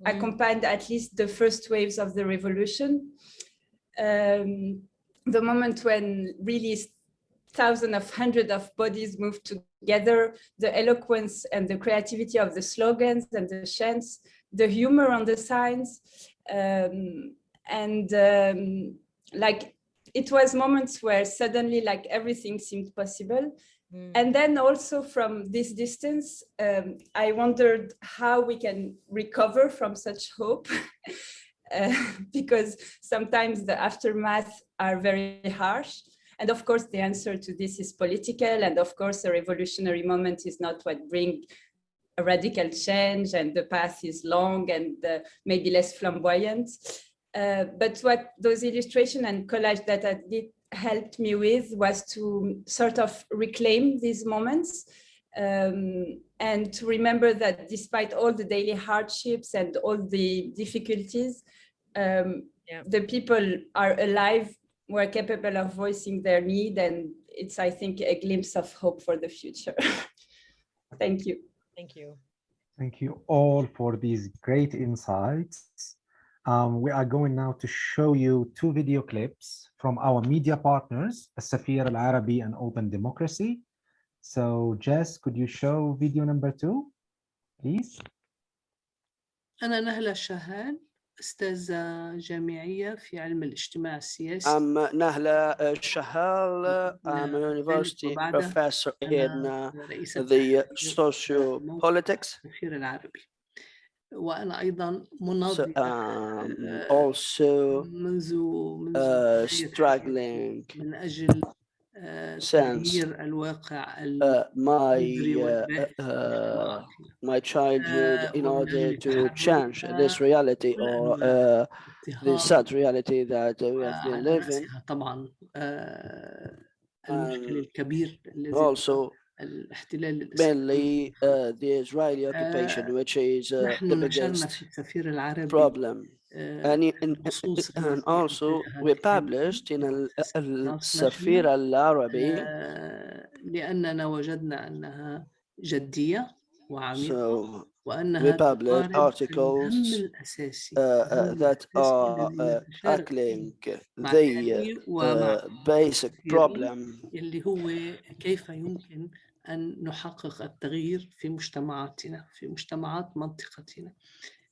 accompanied at least the first waves of the revolution. The moment when really thousands of hundreds of bodies moved together, the eloquence and the creativity of the slogans and the chants, the humor on the signs, like it was moments where suddenly like everything seemed possible. And then also from this distance, I wondered how we can recover from such hope, because sometimes the aftermath are very harsh. And of course, the answer to this is political. And of course, a revolutionary moment is not what brings a radical change, and the path is long and maybe less flamboyant. But what those illustrations and collage that I did helped me with was to sort of reclaim these moments and to remember that despite all the daily hardships and all the difficulties, the people are alive, were capable of voicing their need, and it's, I think, a glimpse of hope for the future. Thank you. Thank you. Thank you all for these great insights. We are going now to show you two video clips from our media partners, السفير العربي and Open Democracy. So Jess, could you show video number 2, please? أنا نهلة شهال، أستاذة جامعية في علم الاجتماع السياسي. I'm Nahla Shahal. I'm a university professor in the sociopolitics. السفير العربي. وأنا أيضا مناضلة also منذ struggling من أجل تغيير الواقع المدري والبائس my childhood in order to change this reality or this sad reality that we have been living. طبعا المشكل الكبير Also الاحتلال mainly the Israeli occupation, which is the نحن نشرنا biggest في السفير العربي problem. And النصوص also الموجهة we كاملة published in transnational السفير العربي. لأننا وجدنا أنها جدية وعميقة So we وأنها published تقارب articles الهم الأساسي that are الذي نتشارك tackling فيه مع the كاري ومع basic كثيرين problem اللي هو كيف يمكن أن نحقق التغيير في مجتمعاتنا في مجتمعات منطقتنا.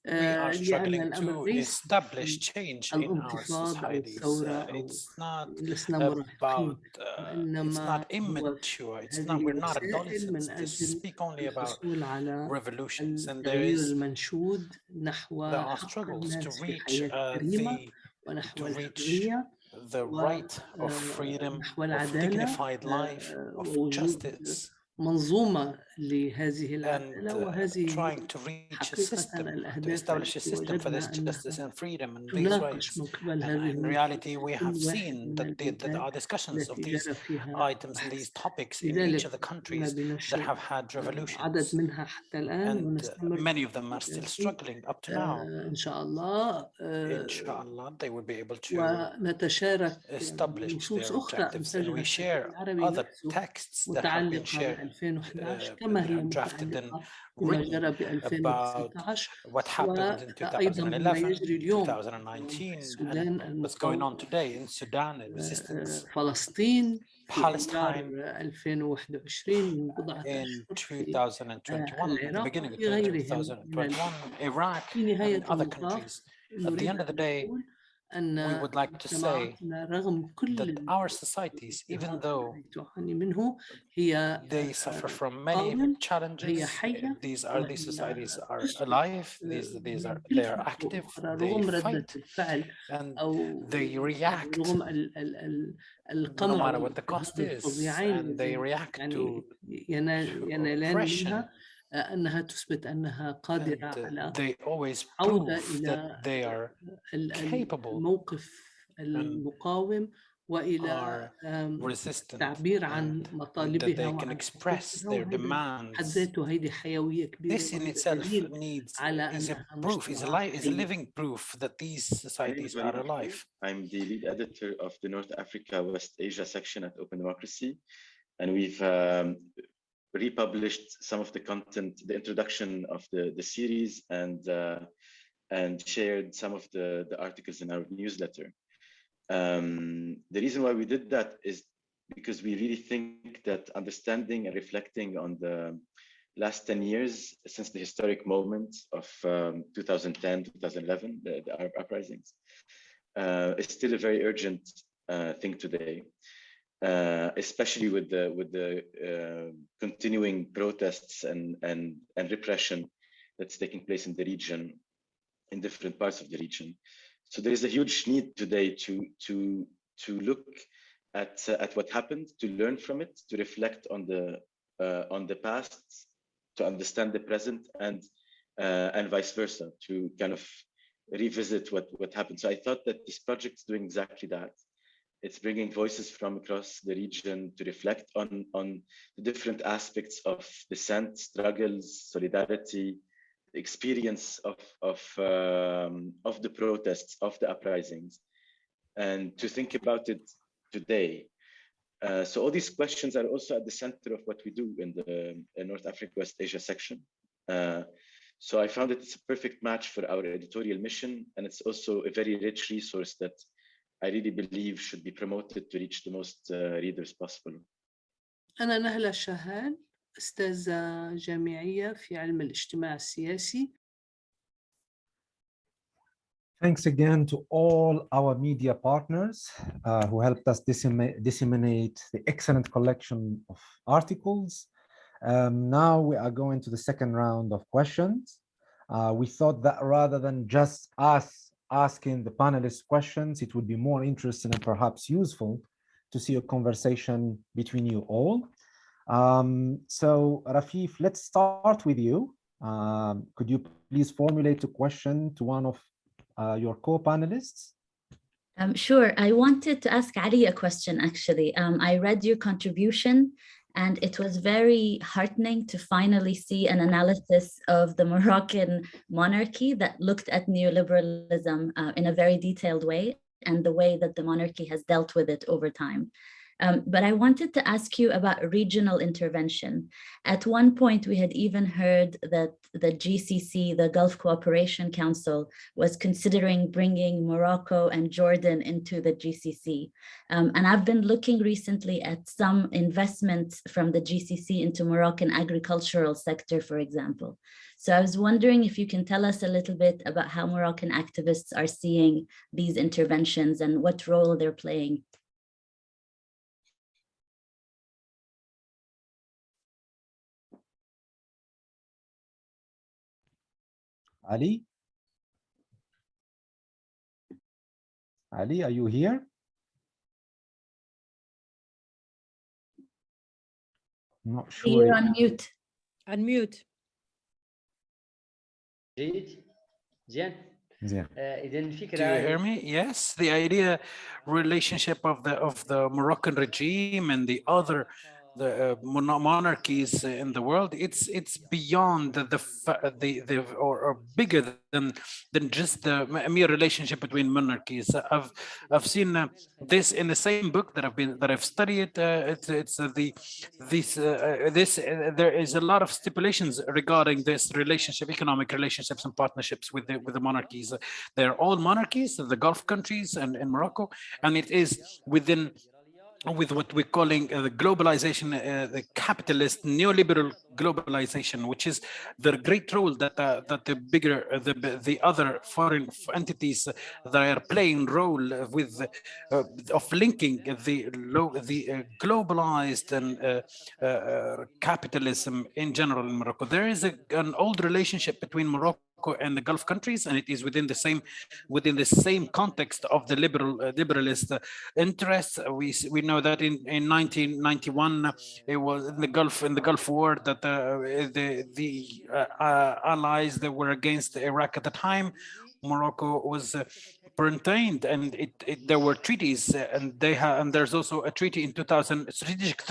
We are لأن struggling الأمر to ليس establish change in our الانتفاض أو societies. الثورة أو It's not لسنا about, مراهقين it's وإنما not هو immature. It's not, هذه we're not وسائل من adolescents to أجل speak only about الحصول على revolutions. And التغيير المنشود نحو there are حق struggles to الناس في reach حياة كريمة ونحو الحرية the right of freedom, ونحو of العدالة dignified life, of ووجود justice, منظومة لهذه and العدالة وهذه trying to reach a حقيقة system, to الأهداف establish a التي system for this وجدنا justice أنها and freedom and these تناقش rights. من قبل And هذه in النقاط reality, we في have كل واحد seen من that our البلدان discussions of التي these جرى فيها items and these بحث. topics in each لذلك of the قمنا countries that بنشر have had عدد revolutions, منها حتى الآن and ونستمر many of them are still struggling up to now. إن شاء الله Inshallah, they will be able to ونتشارك establish نصوص their أخرى objectives, and we أنتجها السفير share العربي other نفسه texts that have been متعلقة ب shared, 2011 كما هي drafted and متعلقة بما written جرى ب about 2019 what happened in وأيضا بما 2011, يجري اليوم 2019, السودان and what's going on المقاومة today in Sudan, the resistance, فلسطين في أيار Palestine 2021 من بضعة in أشهر في 2021, at the العراق beginning of وفي غيرهم من 2021, Iraq, في and نهاية in other المطاف countries. At the نريد end of the أن day, نقول we أن would like to say مجتمعاتنا رغم كل that our societies, even though التي تعاني منه هي they suffer from many قاوم وهي challenges, حية these وهي societies are تثبت alive, they are بكل active, أخرى they رغم ردة fight, الفعل and أو they react رغم no القمع matter what the cost is, الفظيعين and they react يعني to ينالان oppression, منها أنها تثبت أنها قادرة على they always عودة prove إلى that they are capable الموقف المقاوم وإلى resistant, التعبير عن and that مطالبها they can وعن express حقوقها their وهذا حد demands. ذاته هيدي حيوية كبيرة This in وهذا itself دليل needs على is a أنها proof, مجتمعات is a حية. living proof that these societies My name is are alive. I'm the lead editor of the North Africa West Asia section at Open Democracy, and we've republished some of the content, the introduction of the series, and shared some of the articles in our newsletter. The reason why we did that is because we really think that understanding and reflecting on the last 10 years since the historic moment of 2010, 2011, the Arab Uprisings, is still a very urgent thing today, especially with the continuing protests and repression that's taking place in the region, in different parts of the region. So there is a huge need today to look at what happened, to learn from it, to reflect on the past, to understand the present, and vice versa, to kind of revisit what happened. So I thought that this project is doing exactly that. It's bringing voices from across the region to reflect on the different aspects of dissent, struggles, solidarity, experience of the protests, of the uprisings, and to think about it today. So all these questions are also at the center of what we do in the North Africa West Asia section. So I found it's a perfect match for our editorial mission, and it's also a very rich resource that I really believe should be promoted to reach the most readers possible. أنا نهلة شهال، أستاذة جامعية في علم الاجتماع السياسي. Thanks again to all our media partners who helped us disseminate the excellent collection of articles. Now we are going to the second round of questions. We thought that rather than just us asking the panelists questions, it would be more interesting and perhaps useful to see a conversation between you all. So Rafif, let's start with you. Could you please formulate a question to one of your co-panelists? Sure. I wanted to ask Ali a question, actually. I read your contribution And it was very heartening to finally see an analysis of the Moroccan monarchy that looked at neoliberalism in a very detailed way, and the way that the monarchy has dealt with it over time. But I wanted to ask you about regional intervention. At one point, we had even heard that the GCC, the Gulf Cooperation Council, was considering bringing Morocco and Jordan into the GCC. And I've been looking recently at some investments from the GCC into Moroccan agricultural sector, for example. So I was wondering if you can tell us a little bit about how Moroccan activists are seeing these interventions and what role they're playing. Ali? Ali, are you here? Not sure. You're on mute. Unmute. جيد زين إذا الفكرة Do you hear me? Yes, the idea relationship of the Moroccan regime and the other monarchies in the world, it's beyond or bigger than just the mere relationship between monarchies. I've seen this in the same book that I've studied. There is a lot of stipulations regarding this relationship, economic relationships and partnerships with the monarchies. They're all monarchies, the Gulf countries and in Morocco, and it is with what we're calling the globalization, the capitalist neoliberal globalization, which is the great role that the bigger the other foreign entities that are playing role with of linking the globalized and capitalism in general in Morocco. There is an old relationship between Morocco and the Gulf countries, and it is within the same context of the liberalist interests. We know that in 1991 it was in the Gulf War that the allies that were against Iraq at the time, Morocco was maintained, and there were treaties, and there's also a treaty in 2000, strategic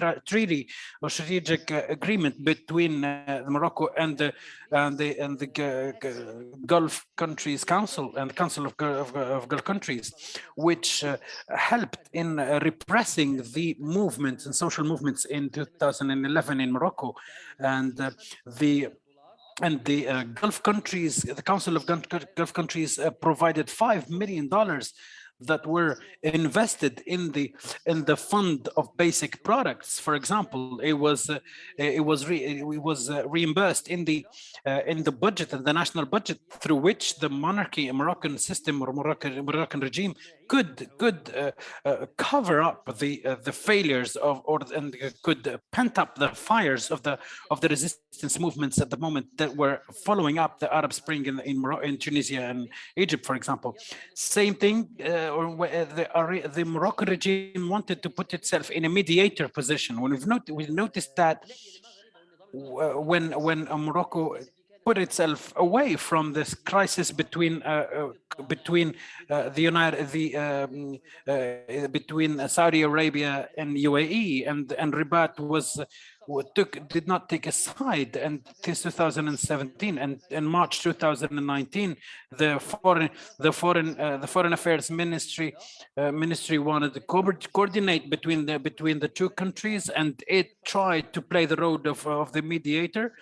agreement between Morocco and the Gulf Countries Council and the Council of Gulf Countries, which helped in repressing the movements and social movements in 2011 in Morocco, and the Gulf countries, the Council of Gulf Countries provided $5 million that were invested in the fund of basic products. For example, it was reimbursed in the budget, and the national budget, through which the monarchy, Moroccan system or Moroccan regime could cover up the failures and could pent up the fires of the resistance movements at the moment that were following up the Arab Spring in Tunisia and Egypt, for example. Same thing. The Moroccan regime wanted to put itself in a mediator position. When we've noticed that when Morocco put itself away from this crisis between between Saudi Arabia and UAE, and Rabat did not take a side, and since 2017 and in March 2019, the foreign affairs ministry wanted to coordinate between the two countries, and it tried to play the role of the mediator.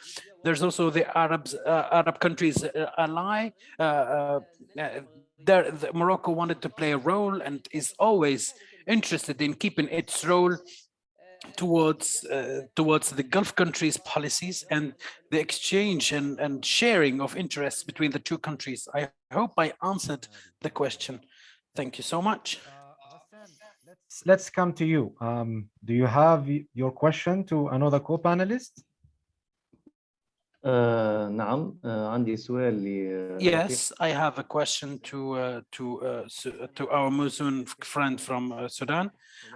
There's also the Arab countries ally. Morocco wanted to play a role and is always interested in keeping its role towards the Gulf countries' policies and the exchange and sharing of interests between the two countries. I hope I answered the question. Thank you so much. Let's come to you. Do you have your question to another co-panelist? نعم عندي سؤال Yes, I have a question to our Muslim friend from Sudan.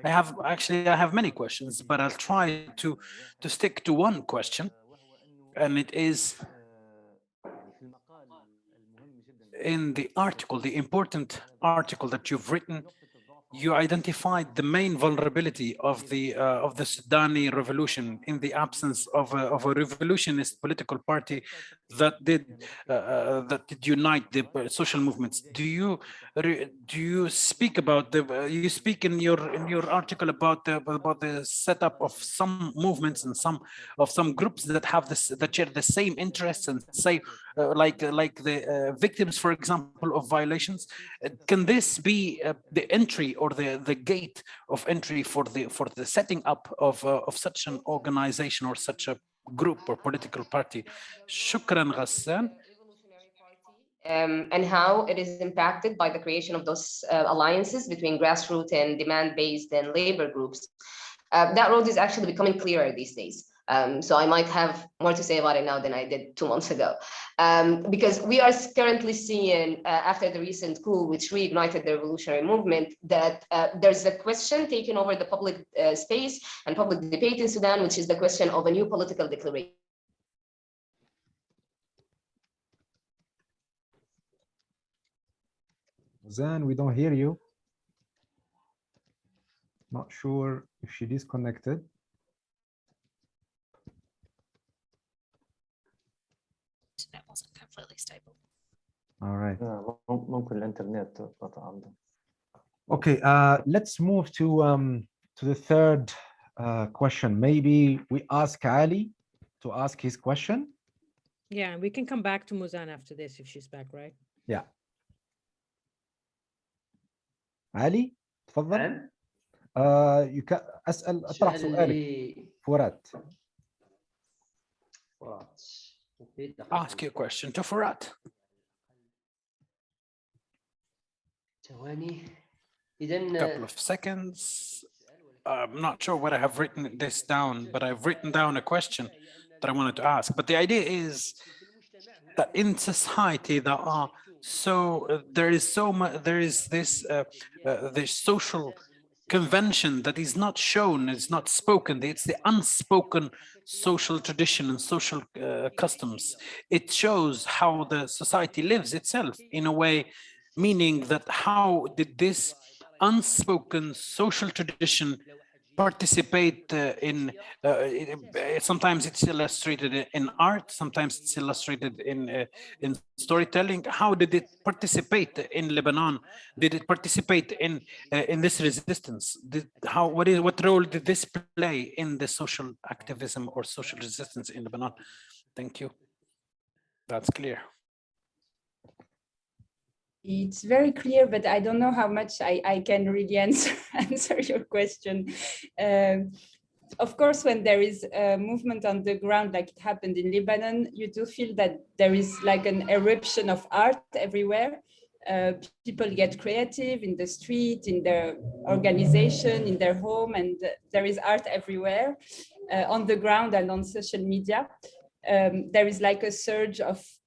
I have many questions, but I'll try to stick to one question, and it is in the article, the important article that you've written. you identified the main vulnerability of the Sudani revolution in the absence of a revolutionist political party that did unite the social movements. Do you speak about you speak in your article about the setup of some movements and some groups that have that share the same interests and say like the victims, for example, of violations? Can this be the entry or the gate of entry for the setting up of such an organization or such a group or political party? Shukran, Ghassan. And how it is impacted by the creation of those alliances between grassroots and demand-based and labor groups. That road is actually becoming clearer these days. So I might have more to say about it now than I did 2 months ago. Because we are currently seeing, after the recent coup, which reignited the revolutionary movement, that there's a question taking over the public space and public debate in Sudan, which is the question of a new political declaration. Zan, we don't hear you. Not sure if she disconnected. That wasn't completely stable. All right. ممكن الانترنت قطع عنده. Okay, let's move to the third question. Maybe we ask Ali to ask his question. Yeah, we can come back to Muzan after this if she's back, right? Yeah. علي تفضل. أسأل أطرح سؤالك فرات. Ask your question to Furat. Couple of seconds. I'm not sure what I have written this down, but I've written down a question that I wanted to ask. But the idea is that in society there are there is this social convention that is not shown, it's not spoken. It's the unspoken social tradition and social customs. It shows how the society lives itself in a way, meaning that how did this unspoken social tradition participate in sometimes it's illustrated in art, sometimes it's illustrated in storytelling. How did it participate in Lebanon? Did it participate in this resistance? What role did this play in the social activism or social resistance in Lebanon? Thank you. That's clear. It's very clear, but I don't know how much I can really answer your question. Of course, when there is a movement on the ground, like it happened in Lebanon, you do feel that there is like an eruption of art everywhere. People get creative in the street, in their organization, in their home, and there is art everywhere on the ground and on social media. There is like a surge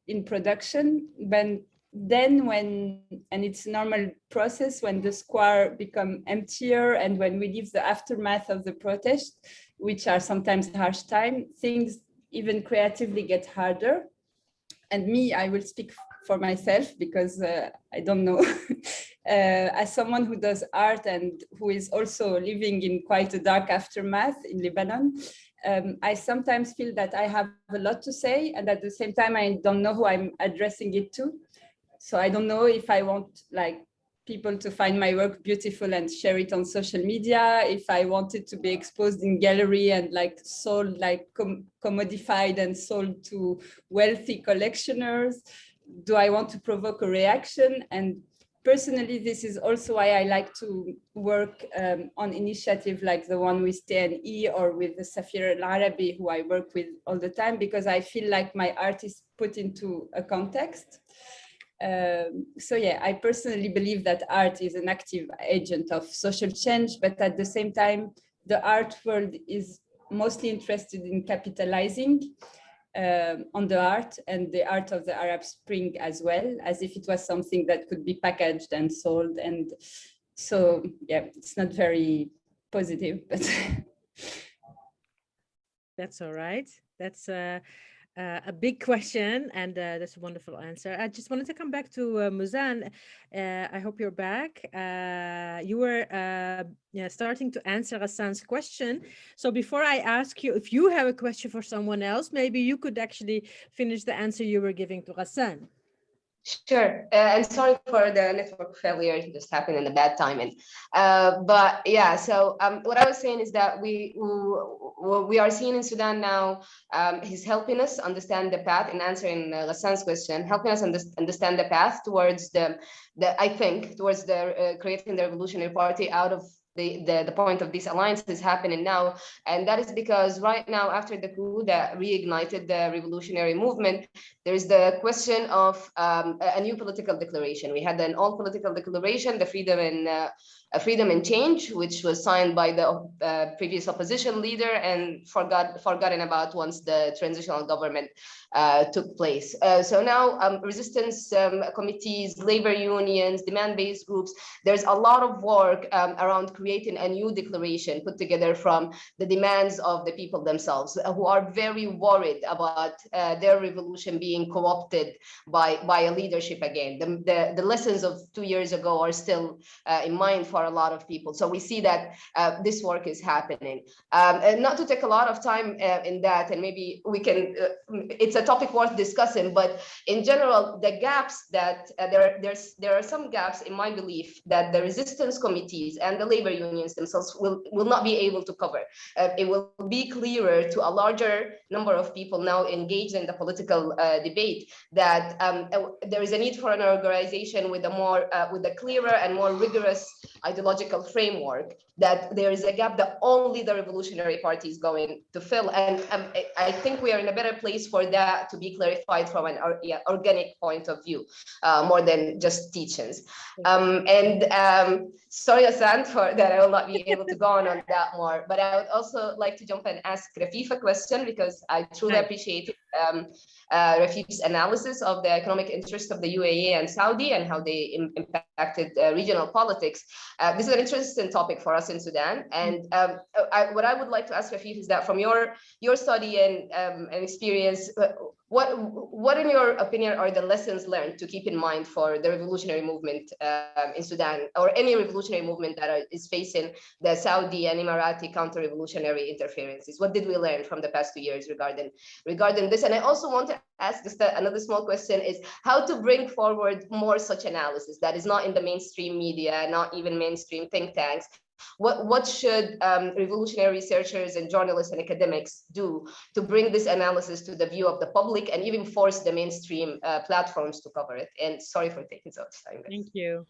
in production, but then and it's a normal process when the square become emptier and when we leave the aftermath of the protest, which are sometimes harsh time, things even creatively get harder. And I will speak for myself because I don't know. As someone who does art and who is also living in quite a dark aftermath in Lebanon, I sometimes feel that I have a lot to say, and at the same time, I don't know who I'm addressing it to. So I don't know if I want like people to find my work beautiful and share it on social media, if I want it to be exposed in gallery and like sold, like commodified and sold to wealthy collectioners. Do I want to provoke a reaction? And personally, this is also why I like to work on initiative like the one with TNE or with the Safir Al-Arabi, who I work with all the time, because I feel like my art is put into a context. So yeah, I personally believe that art is an active agent of social change, but at the same time, the art world is mostly interested in capitalizing on the art and the art of the Arab Spring as well, as if it was something that could be packaged and sold. And so, yeah, it's not very positive, but. That's all right. That's a big question, and that's a wonderful answer. I just wanted to come back to Muzan. I hope you're back. You were starting to answer Ghassan's question. So before I ask you, if you have a question for someone else, maybe you could actually finish the answer you were giving to Ghassan. Sure, and sorry for the network failure. It just happened in a bad timing. But yeah, so what I was saying is that we are seeing in Sudan now, he's helping us understand the path in answering Ghassan's question, helping us understand the path towards towards creating the Revolutionary Party out of the point of this alliance is happening now. And that is because right now, after the coup that reignited the revolutionary movement, there's the question of a new political declaration. We had an old political declaration, the Freedom and Change, which was signed by the previous opposition leader and forgotten about once the transitional government took place. So now resistance committees, labor unions, demand-based groups, there's a lot of work around creating a new declaration put together from the demands of the people themselves, who are very worried about their revolution being co-opted by a leadership again. The lessons of 2 years ago are still in mind for a lot of people. So we see that this work is happening. And not to take a lot of time in that, and maybe we can, it's a topic worth discussing, but in general, the gaps that there are some gaps in my belief that the resistance committees and the labor unions themselves will not be able to cover. It will be clearer to a larger number of people now engaged in the political debate that there is a need for an organization with a clearer and more rigorous ideological framework, that there is a gap that only the Revolutionary Party is going to fill. And I think we are in a better place for that to be clarified from an organic point of view, more than just teachings. Sorry, Ghassan, for that I will not be able to go on that more, but I would also like to jump and ask Rafif a question, because I truly appreciate Rafif's analysis of the economic interests of the UAE and Saudi and how they impacted regional politics. This is an interesting topic for us in Sudan. And what I would like to ask Rafif is that from your study and experience, what in your opinion are the lessons learned to keep in mind for the revolutionary movement in Sudan, or any revolutionary movement that is facing the Saudi and Emirati counter-revolutionary interferences? What did we learn from the past 2 years regarding this? And I also want to ask just another small question, is how to bring forward more such analysis that is not in the mainstream media, not even mainstream think tanks. What should revolutionary researchers and journalists and academics do to bring this analysis to the view of the public and even force the mainstream platforms to cover it? And sorry for taking so much time. Thank you.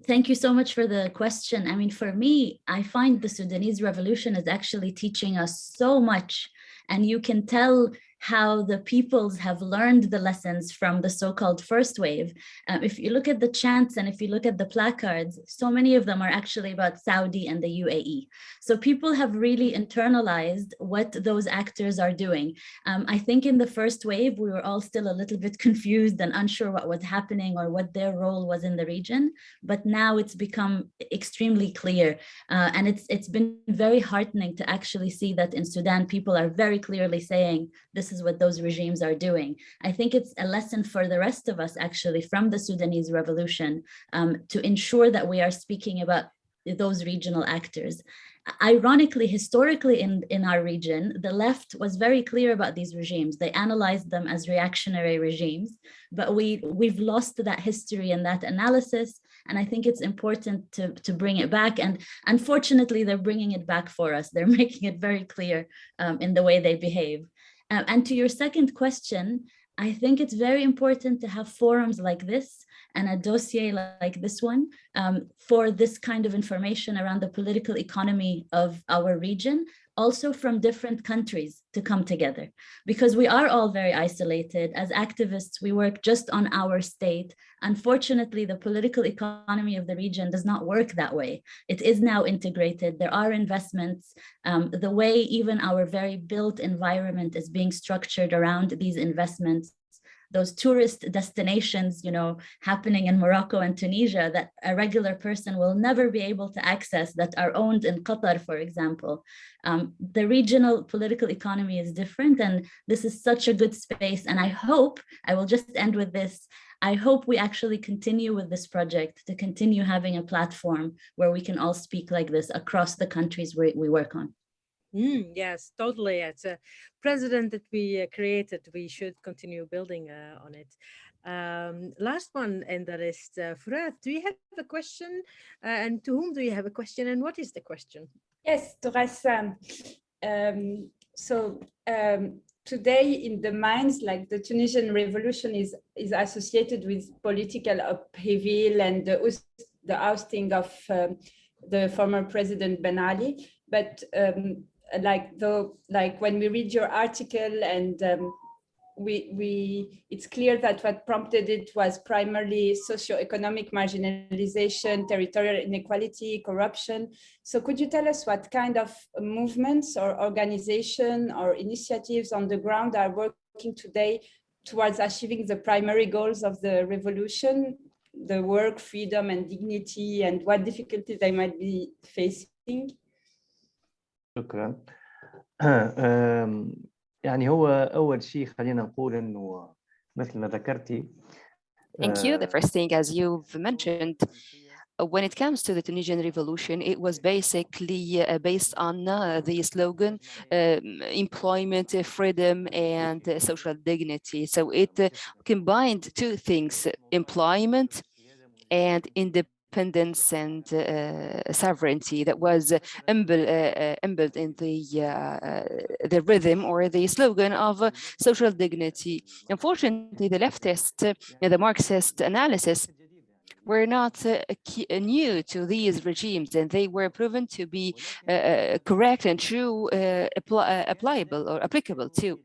Thank you so much for the question. I mean, for me, I find the Sudanese revolution is actually teaching us so much, and you can tell how the peoples have learned the lessons from the so-called first wave. If you look at the chants and if you look at the placards, so many of them are actually about Saudi and the UAE. So people have really internalized what those actors are doing. I think in the first wave, we were all still a little bit confused and unsure what was happening or what their role was in the region. But now it's become extremely clear. And it's been very heartening to actually see that in Sudan, people are very clearly saying, this is what those regimes are doing. I think it's a lesson for the rest of us actually from the Sudanese revolution to ensure that we are speaking about those regional actors. Ironically, historically in our region, the left was very clear about these regimes. They analyzed them as reactionary regimes, but we've lost that history and that analysis. And I think it's important to bring it back. And unfortunately, they're bringing it back for us. They're making it very clear in the way they behave. And to your second question, I think it's very important to have forums like this and a dossier like this one for this kind of information around the political economy of our region, also from different countries to come together, because we are all very isolated. As activists, we work just on our state. Unfortunately, the political economy of the region does not work that way. It is now integrated. There are investments. The way even our very built environment is being structured around these investments those tourist destinations, you know, happening in Morocco and Tunisia that a regular person will never be able to access, that are owned in Qatar, for example. The regional political economy is different, and this is such a good space. And I will just end with this. I hope we actually continue with this project, to continue having a platform where we can all speak like this across the countries we work on. Yes, totally. It's a precedent that we created. We should continue building on it. Last one in the list, Furat, do you have a question? And to whom do you have a question? And what is the question? Yes, to Ghassan. Today in the minds, like the Tunisian revolution is associated with political upheaval and the ousting of the former President Ben Ali. But when we read your article, and it's clear that what prompted it was primarily socioeconomic marginalization, territorial inequality, corruption. So could you tell us what kind of movements or organization or initiatives on the ground are working today towards achieving the primary goals of the revolution, the work, freedom, and dignity, and what difficulties they might be facing? شكرا. يعني هو أول شيء خلينا نقول إنه مثل ما ذكرتي. Thank you. The first thing, as you've mentioned, when it comes to the Tunisian revolution, it was basically based on the slogan, employment, freedom, and social dignity. So it combined two things, employment and independence and sovereignty, that was embedded in the rhythm or the slogan of social dignity. Unfortunately, the leftist, the Marxist analysis were not new to these regimes, and they were proven to be correct and true, applicable to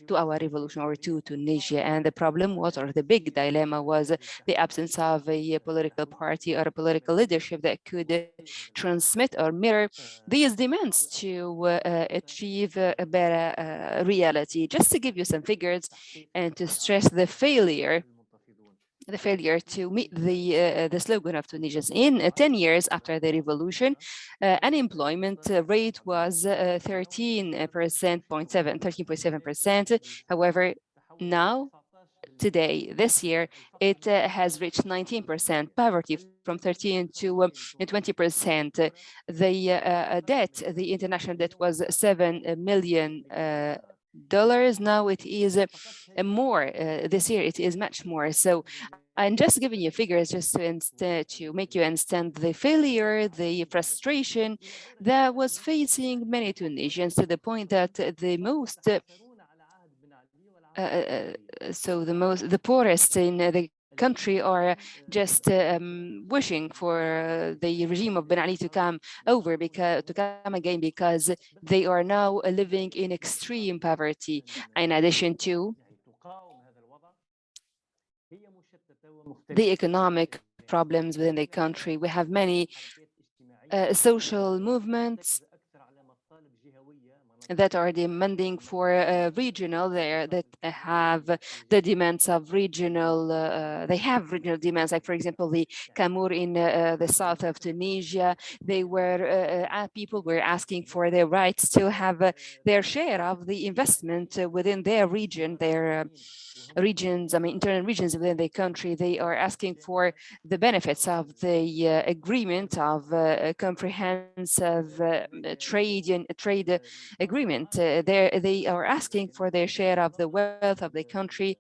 to our revolution or to Tunisia. And the problem was, or the big dilemma was, the absence of a political party or a political leadership that could transmit or mirror these demands to achieve a better reality. Just to give you some figures and to stress the failure to meet the slogan of Tunisians. In 10 years after the revolution, unemployment rate was 13.7%. However, now, today, this year, it has reached 19%, poverty from 13 to 20%. The debt, the international debt, was $7 million. Now it is more. This year it is much more. So I'm just giving you figures just to make you understand the failure, the frustration that was facing many Tunisians, to the point that the poorest in the country are just wishing for the regime of Ben Ali to come again, because they are now living in extreme poverty. In addition to the economic problems within the country, we have many social movements that are demanding for regional, that have the demands of regional, they have regional demands, like for example the Kamour in the south of Tunisia. They were people were asking for their rights to have their share of the investment within their region, their regions, internal regions within the country. They are asking for the benefits of the agreement of comprehensive trade agreement. They are asking for their share of the wealth of the country.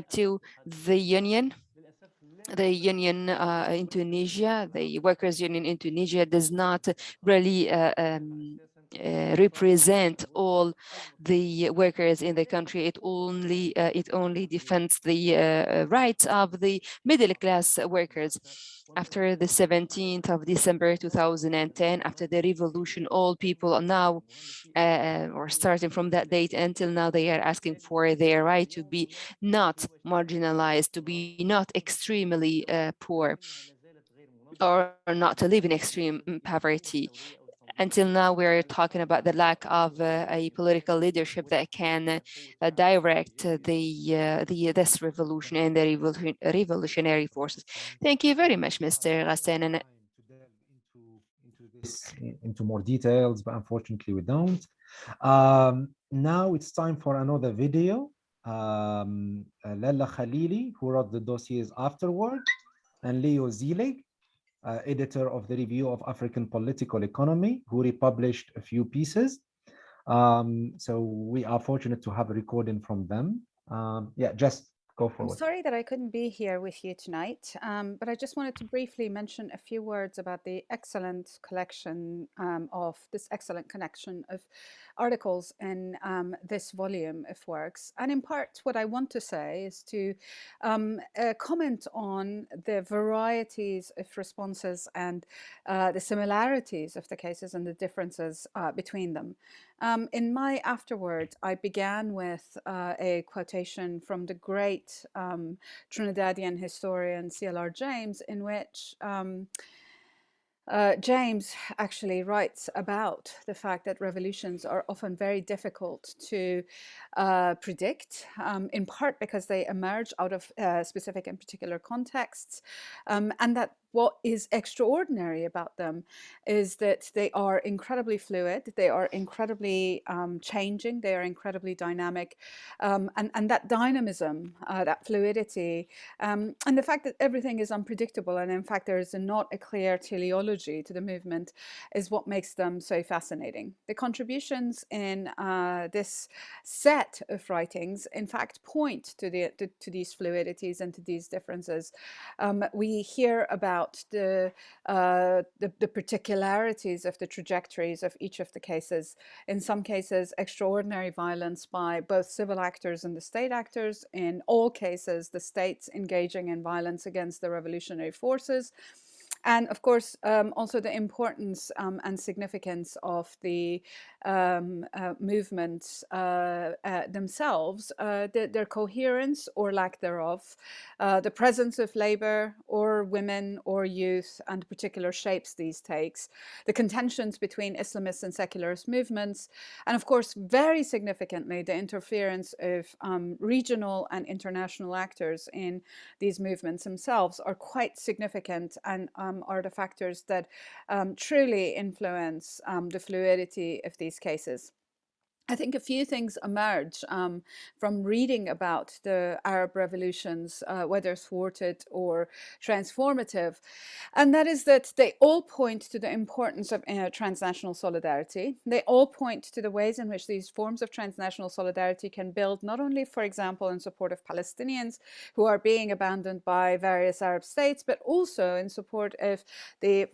To the union in Tunisia, the workers' union in Tunisia, does not really represent all the workers in the country. It only defends the rights of the middle class workers. After the 17th of December 2010, after the revolution, all people are now, or starting from that date until now, they are asking for their right to be not marginalized, to be not extremely poor, or not to live in extreme poverty. Until now, we're talking about the lack of a political leadership that can direct this revolution and the revolutionary forces. Thank you very much, Mr. Ghassan. And into more details, but unfortunately we don't. Now it's time for another video. Lella Khalili, who wrote the dossiers afterward, and Leo Zielig, editor of the Review of African Political Economy, who republished a few pieces. So we are fortunate to have a recording from them. Yeah, just go forward. I'm sorry that I couldn't be here with you tonight, but I just wanted to briefly mention a few words about the excellent collection of articles in this volume of works. And in part, what I want to say is to comment on the varieties of responses and the similarities of the cases and the differences between them. In my afterword, I began with a quotation from the great Trinidadian historian C.L.R. James, in which James actually writes about the fact that revolutions are often very difficult to predict, in part because they emerge out of specific and particular contexts, and that what is extraordinary about them is that they are incredibly fluid, they are incredibly changing, they are incredibly dynamic, and that dynamism, that fluidity, and the fact that everything is unpredictable, and in fact there is not a clear teleology to the movement, is what makes them so fascinating. The contributions in this set of writings, in fact, point to these fluidities and to these differences. We hear about the particularities of the trajectories of each of the cases. In some cases, extraordinary violence by both civil actors and the state actors. In all cases, the states engaging in violence against the revolutionary forces. And of course, also the importance and significance of the movements themselves, their coherence or lack thereof, the presence of labor or women or youth and particular shapes these takes, the contentions between Islamist and secularist movements, and of course, very significantly, the interference of regional and international actors in these movements themselves are quite significant and are the factors that truly influence the fluidity of these cases. I think a few things emerge from reading about the Arab revolutions, whether thwarted or transformative, and that is that they all point to the importance of transnational solidarity. They all point to the ways in which these forms of transnational solidarity can build not only, for example, in support of Palestinians who are being abandoned by various Arab states, but also in support of the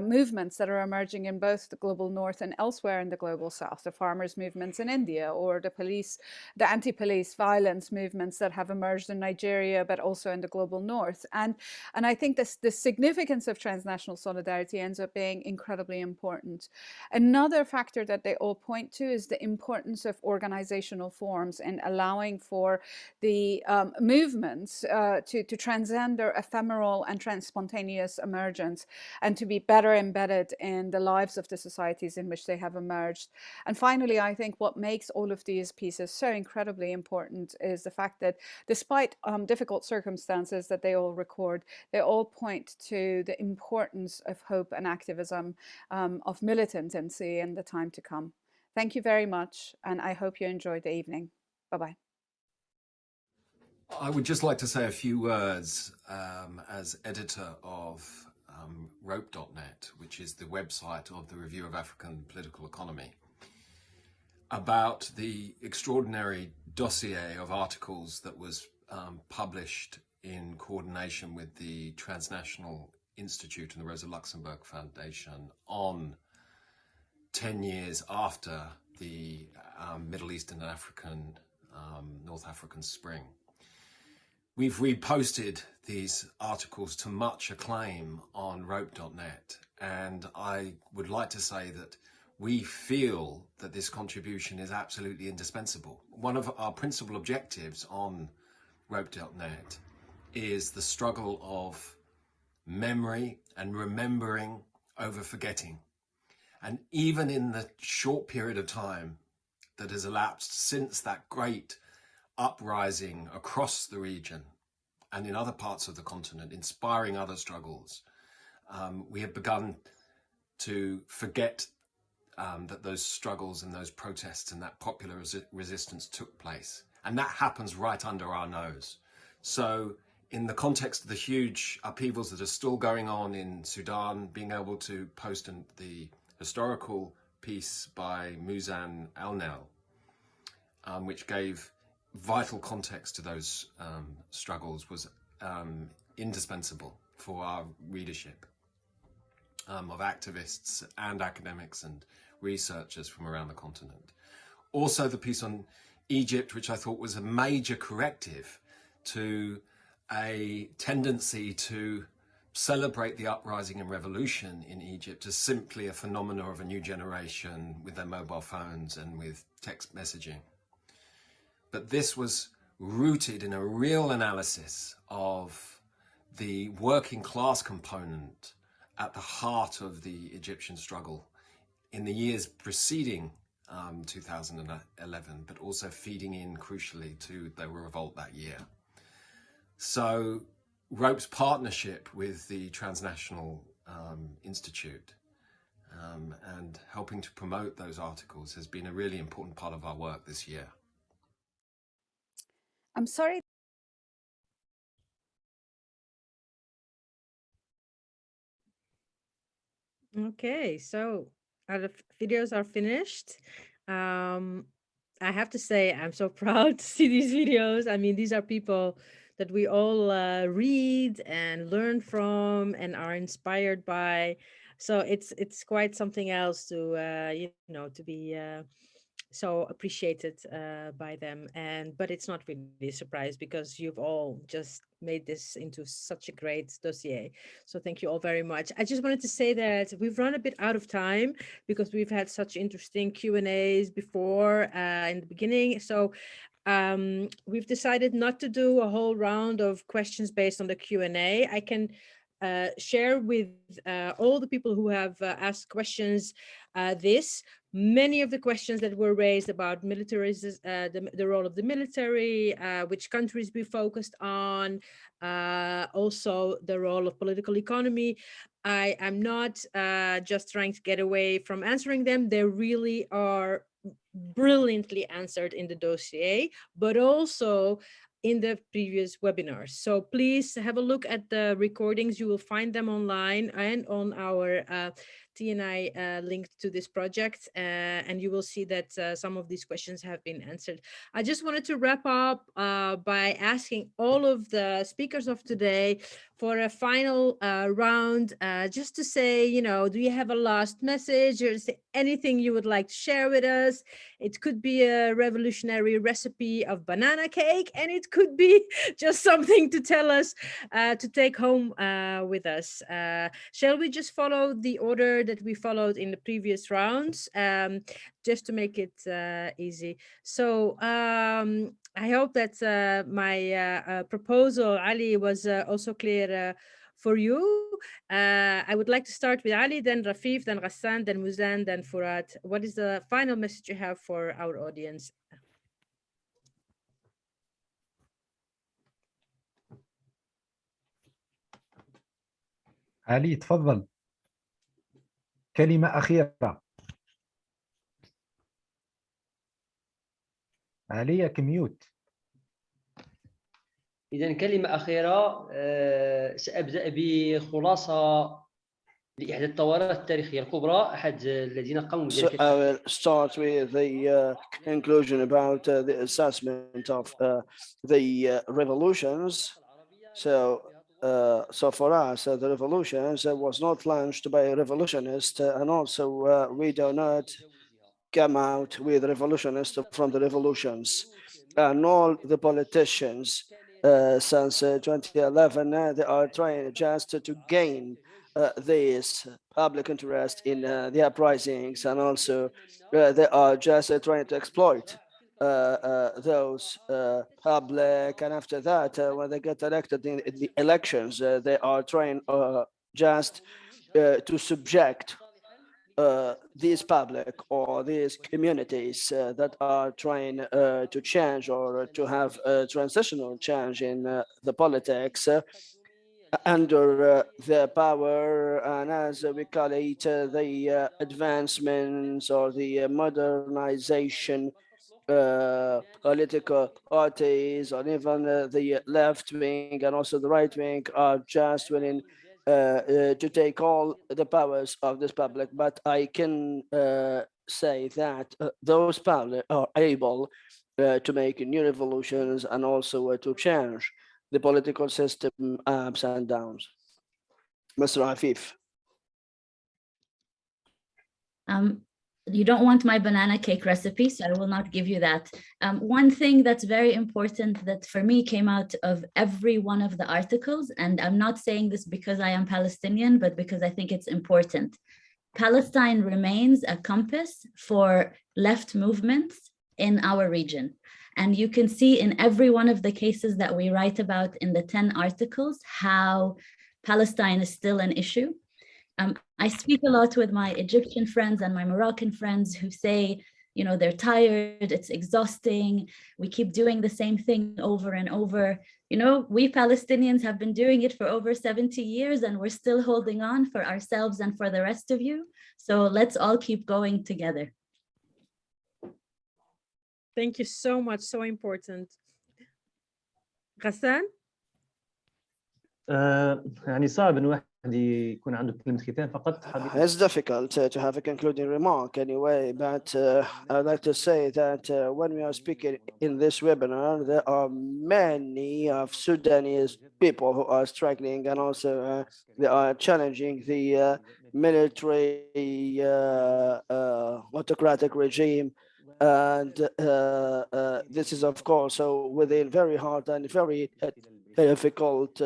movements that are emerging in both the global north and elsewhere in the global south, the farmers' movement in India, or the anti-police violence movements that have emerged in Nigeria, but also in the global north. And I think the significance of transnational solidarity ends up being incredibly important. Another factor that they all point to is the importance of organizational forms in allowing for the movements to transcend their ephemeral and spontaneous emergence and to be better embedded in the lives of the societies in which they have emerged. And finally, I think what makes all of these pieces so incredibly important is the fact that despite difficult circumstances that they all record, they all point to the importance of hope and activism, of militancy in the time to come. Thank you very much, and I hope you enjoyed the evening. Bye-bye. I would just like to say a few words as editor of rope.net, which is the website of the Review of African Political Economy, about the extraordinary dossier of articles that was published in coordination with the Transnational Institute and the Rosa Luxemburg Foundation on 10 years after the Middle Eastern and African, North African Spring. We've reposted these articles to much acclaim on rope.net, and I would like to say that we feel that this contribution is absolutely indispensable. One of our principal objectives on rope.net is the struggle of memory and remembering over forgetting. And even in the short period of time that has elapsed since that great uprising across the region and in other parts of the continent, inspiring other struggles, we have begun to forget that those struggles and those protests and that popular resistance took place. And that happens right under our nose. So in the context of the huge upheavals that are still going on in Sudan, being able to post the historical piece by Muzan Alnel, which gave vital context to those struggles, was indispensable for our readership of activists and academics and researchers from around the continent. Also the piece on Egypt, which I thought was a major corrective to a tendency to celebrate the uprising and revolution in Egypt as simply a phenomena of a new generation with their mobile phones and with text messaging. But this was rooted in a real analysis of the working class component at the heart of the Egyptian struggle in the years preceding 2011, but also feeding in crucially to the revolt that year. So Rope's partnership with the Transnational Institute and helping to promote those articles has been a really important part of our work this year. I'm sorry. Okay, so our videos are finished. I have to say, I'm so proud to see these videos. I mean, these are people that we all read and learn from and are inspired by. So it's quite something else to you know, to be so appreciated by them. But it's not really a surprise because you've all just made this into such a great dossier. So thank you all very much. I just wanted to say that we've run a bit out of time because we've had such interesting Q&As before in the beginning. So we've decided not to do a whole round of questions based on the Q&A. I can share with all the people who have asked questions many of the questions that were raised about militarism, the role of the military, which countries we focused on, also the role of political economy. I am not just trying to get away from answering them. They really are brilliantly answered in the dossier, but also in the previous webinars. So please have a look at the recordings. You will find them online and on our TNI link to this project, and you will see that some of these questions have been answered. I just wanted to wrap up by asking all of the speakers of today for a final round, just to say, you know, do you have a last message or is there anything you would like to share with us? It could be a revolutionary recipe of banana cake, and it could be just something to tell us to take home with us. Shall we just follow the order that we followed in the previous rounds, just to make it easy? So I hope that my proposal, Ali, was also clear for you. I would like to start with Ali, then Rafif, then Ghassan, then Muzan, then Furat. What is the final message you have for our audience? علي تفضل، كلمة أخيرة. علي كميوت. إذا كلمة أخيرة، سأبدأ بخلاصة لإحدى الثورات التاريخية الكبرى. أحد الذين قاموا So I will start with the conclusion about the assessment of the revolutions. So for us, the revolutions was not launched by a revolutionist, and also we do not come out with revolutionists from the revolutions. And all the politicians since 2011, they are trying just to gain this public interest in the uprisings, and also they are just trying to exploit those public, and after that, when they get elected in the elections, they are trying just to subject these public or these communities that are trying to change or to have a transitional change in the politics under the power, and as we call it, the advancements or the modernization political parties, or even the left wing and also the right wing are just willing to take all the powers of this public. But I can say that those public are able to make new revolutions and also to change the political system ups and downs. Mr. Afif. You don't want my banana cake recipe, so I will not give you that. One thing that's very important that for me came out of every one of the articles, and I'm not saying this because I am Palestinian, but because I think it's important. Palestine remains a compass for left movements in our region. And you can see in every one of the cases that we write about in the 10 articles, how Palestine is still an issue. I speak a lot with my Egyptian friends and my Moroccan friends who say, you know, they're tired, it's exhausting, we keep doing the same thing over and over. You know, we Palestinians have been doing it for over 70 years and we're still holding on for ourselves and for the rest of you. So let's all keep going together. Thank you so much, so important. Ghassan? يعني صعب إن واحد يكون عنده كلمة ختام فقط. It's difficult to have a concluding remark anyway, but I'd like to say that when we are speaking in this webinar, there are many of Sudanese people who are struggling, and also they are challenging the military autocratic regime. And this is, of course, so within very hard and very difficult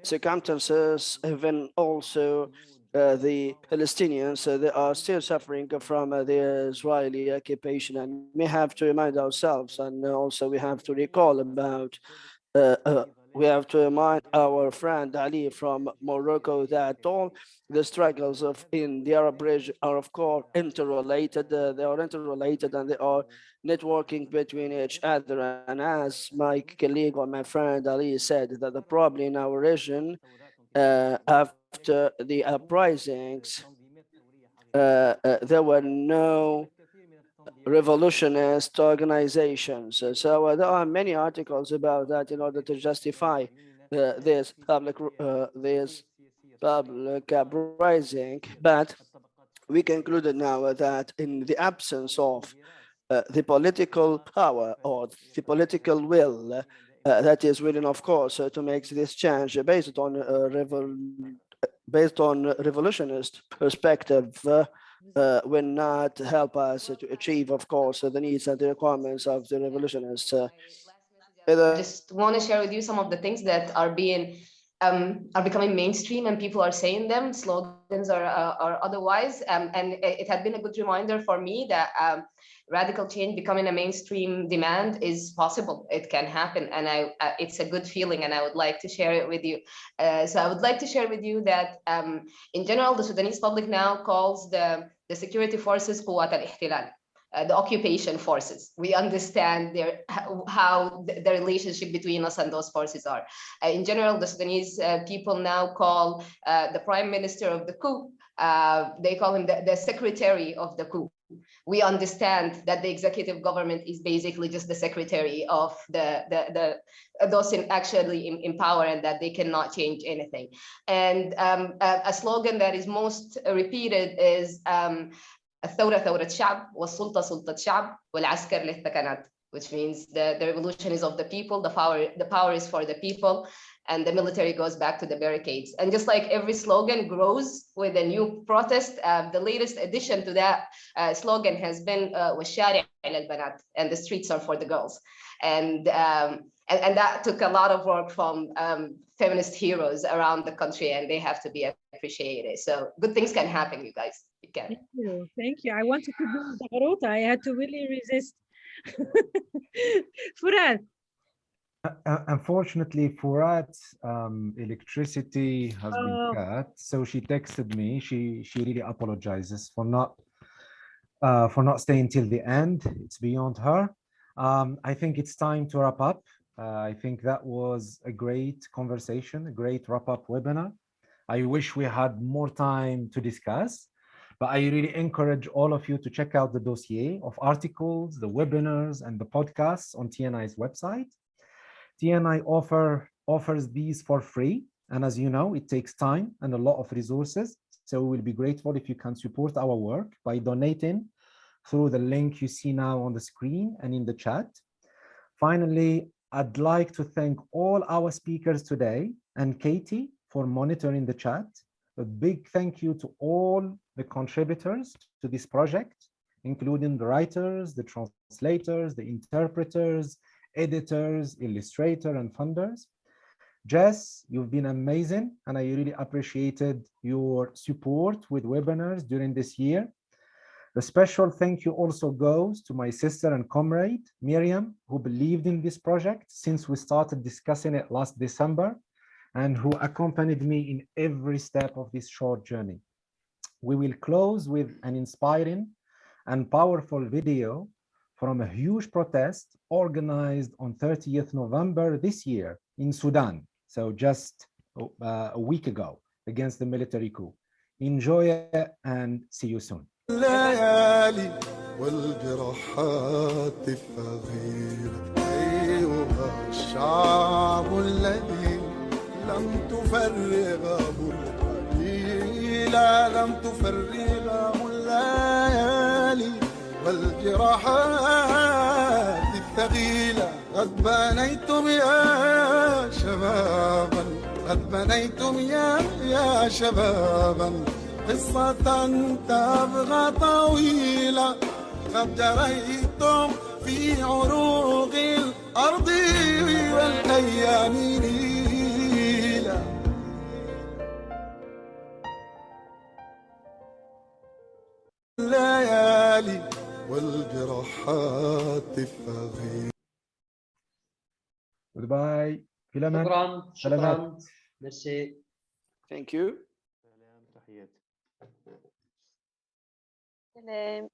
circumstances. Even also the Palestinians, they are still suffering from the Israeli occupation, and we have to remind ourselves, and also we have to recall about we have to remind our friend Ali from Morocco that all the struggles in the Arab region are, of course, interrelated. They are interrelated and they are networking between each other. And as my colleague or my friend Ali said, that the problem in our region after the uprisings, there were no revolutionist organizations. So there are many articles about that in order to justify this public uprising. But we concluded now that in the absence of the political power or the political will that is willing, of course, to make this change based on revolutionist perspective, will not help us to achieve, of course, the needs and the requirements of the revolutionists. I just want to share with you some of the things that are becoming mainstream and people are saying them, slogans or otherwise. And it had been a good reminder for me that radical change becoming a mainstream demand is possible. It can happen, and it's a good feeling, and I would like to share it with you. So I would like to share with you that in general, the Sudanese public now calls the security forces قوات الاحتلال. The occupation forces. We understand how the relationship between us and those forces are. In general, the Sudanese people now call the prime minister of the coup, they call him the secretary of the coup. We understand that the executive government is basically just the secretary of those actually in power, and that they cannot change anything. And a slogan that is most repeated is الثورة ثورة شعب والسلطة سلطة شعب والعسكر للثكنات, which means the revolution is of the people, the power is for the people, and the military goes back to the barricades. And just like every slogan grows with a new protest, the latest addition to that slogan has been والشارع للبنات, and the streets are for the girls. And that took a lot of work from feminist heroes around the country, and they have to be appreciated. So good things can happen, you guys. You can. Thank you. I wanted to do the garota. I had to really resist. Furad. Unfortunately, Furat, electricity has been cut, so she texted me. She really apologizes for not staying till the end. It's beyond her. I think it's time to wrap up. I think that was a great conversation, a great wrap-up webinar. I wish we had more time to discuss, but I really encourage all of you to check out the dossier of articles, the webinars, and the podcasts on TNI's website. TNI offers these for free, and as you know, it takes time and a lot of resources, so we will be grateful if you can support our work by donating through the link you see now on the screen and in the chat. Finally, I'd like to thank all our speakers today and Katie for monitoring the chat. A big thank you to all the contributors to this project, including the writers, the translators, the interpreters, editors, illustrators, and funders. Jess, you've been amazing, and I really appreciated your support with webinars during this year. A special thank you also goes to my sister and comrade, Miriam, who believed in this project since we started discussing it last December, and who accompanied me in every step of this short journey. We will close with an inspiring and powerful video from a huge protest organized on 30th November this year in Sudan, so just a week ago, against the military coup. Enjoy it and see you soon. الليالي والجراحات الثغيرة أيها الشعب الذي لم تفرغه القليل لم تفرغه الليالي والجراحات الثقيلة قد بنيتم يا شبابا قد بنيتم يا شبابا قصة تبغى طويلة قد جريتم في عروق الأرض والأيام نيلة الليالي والجراحات الثغيرة. Goodbye. في الأمان. شكرا ميرسي. Thank you. سلام.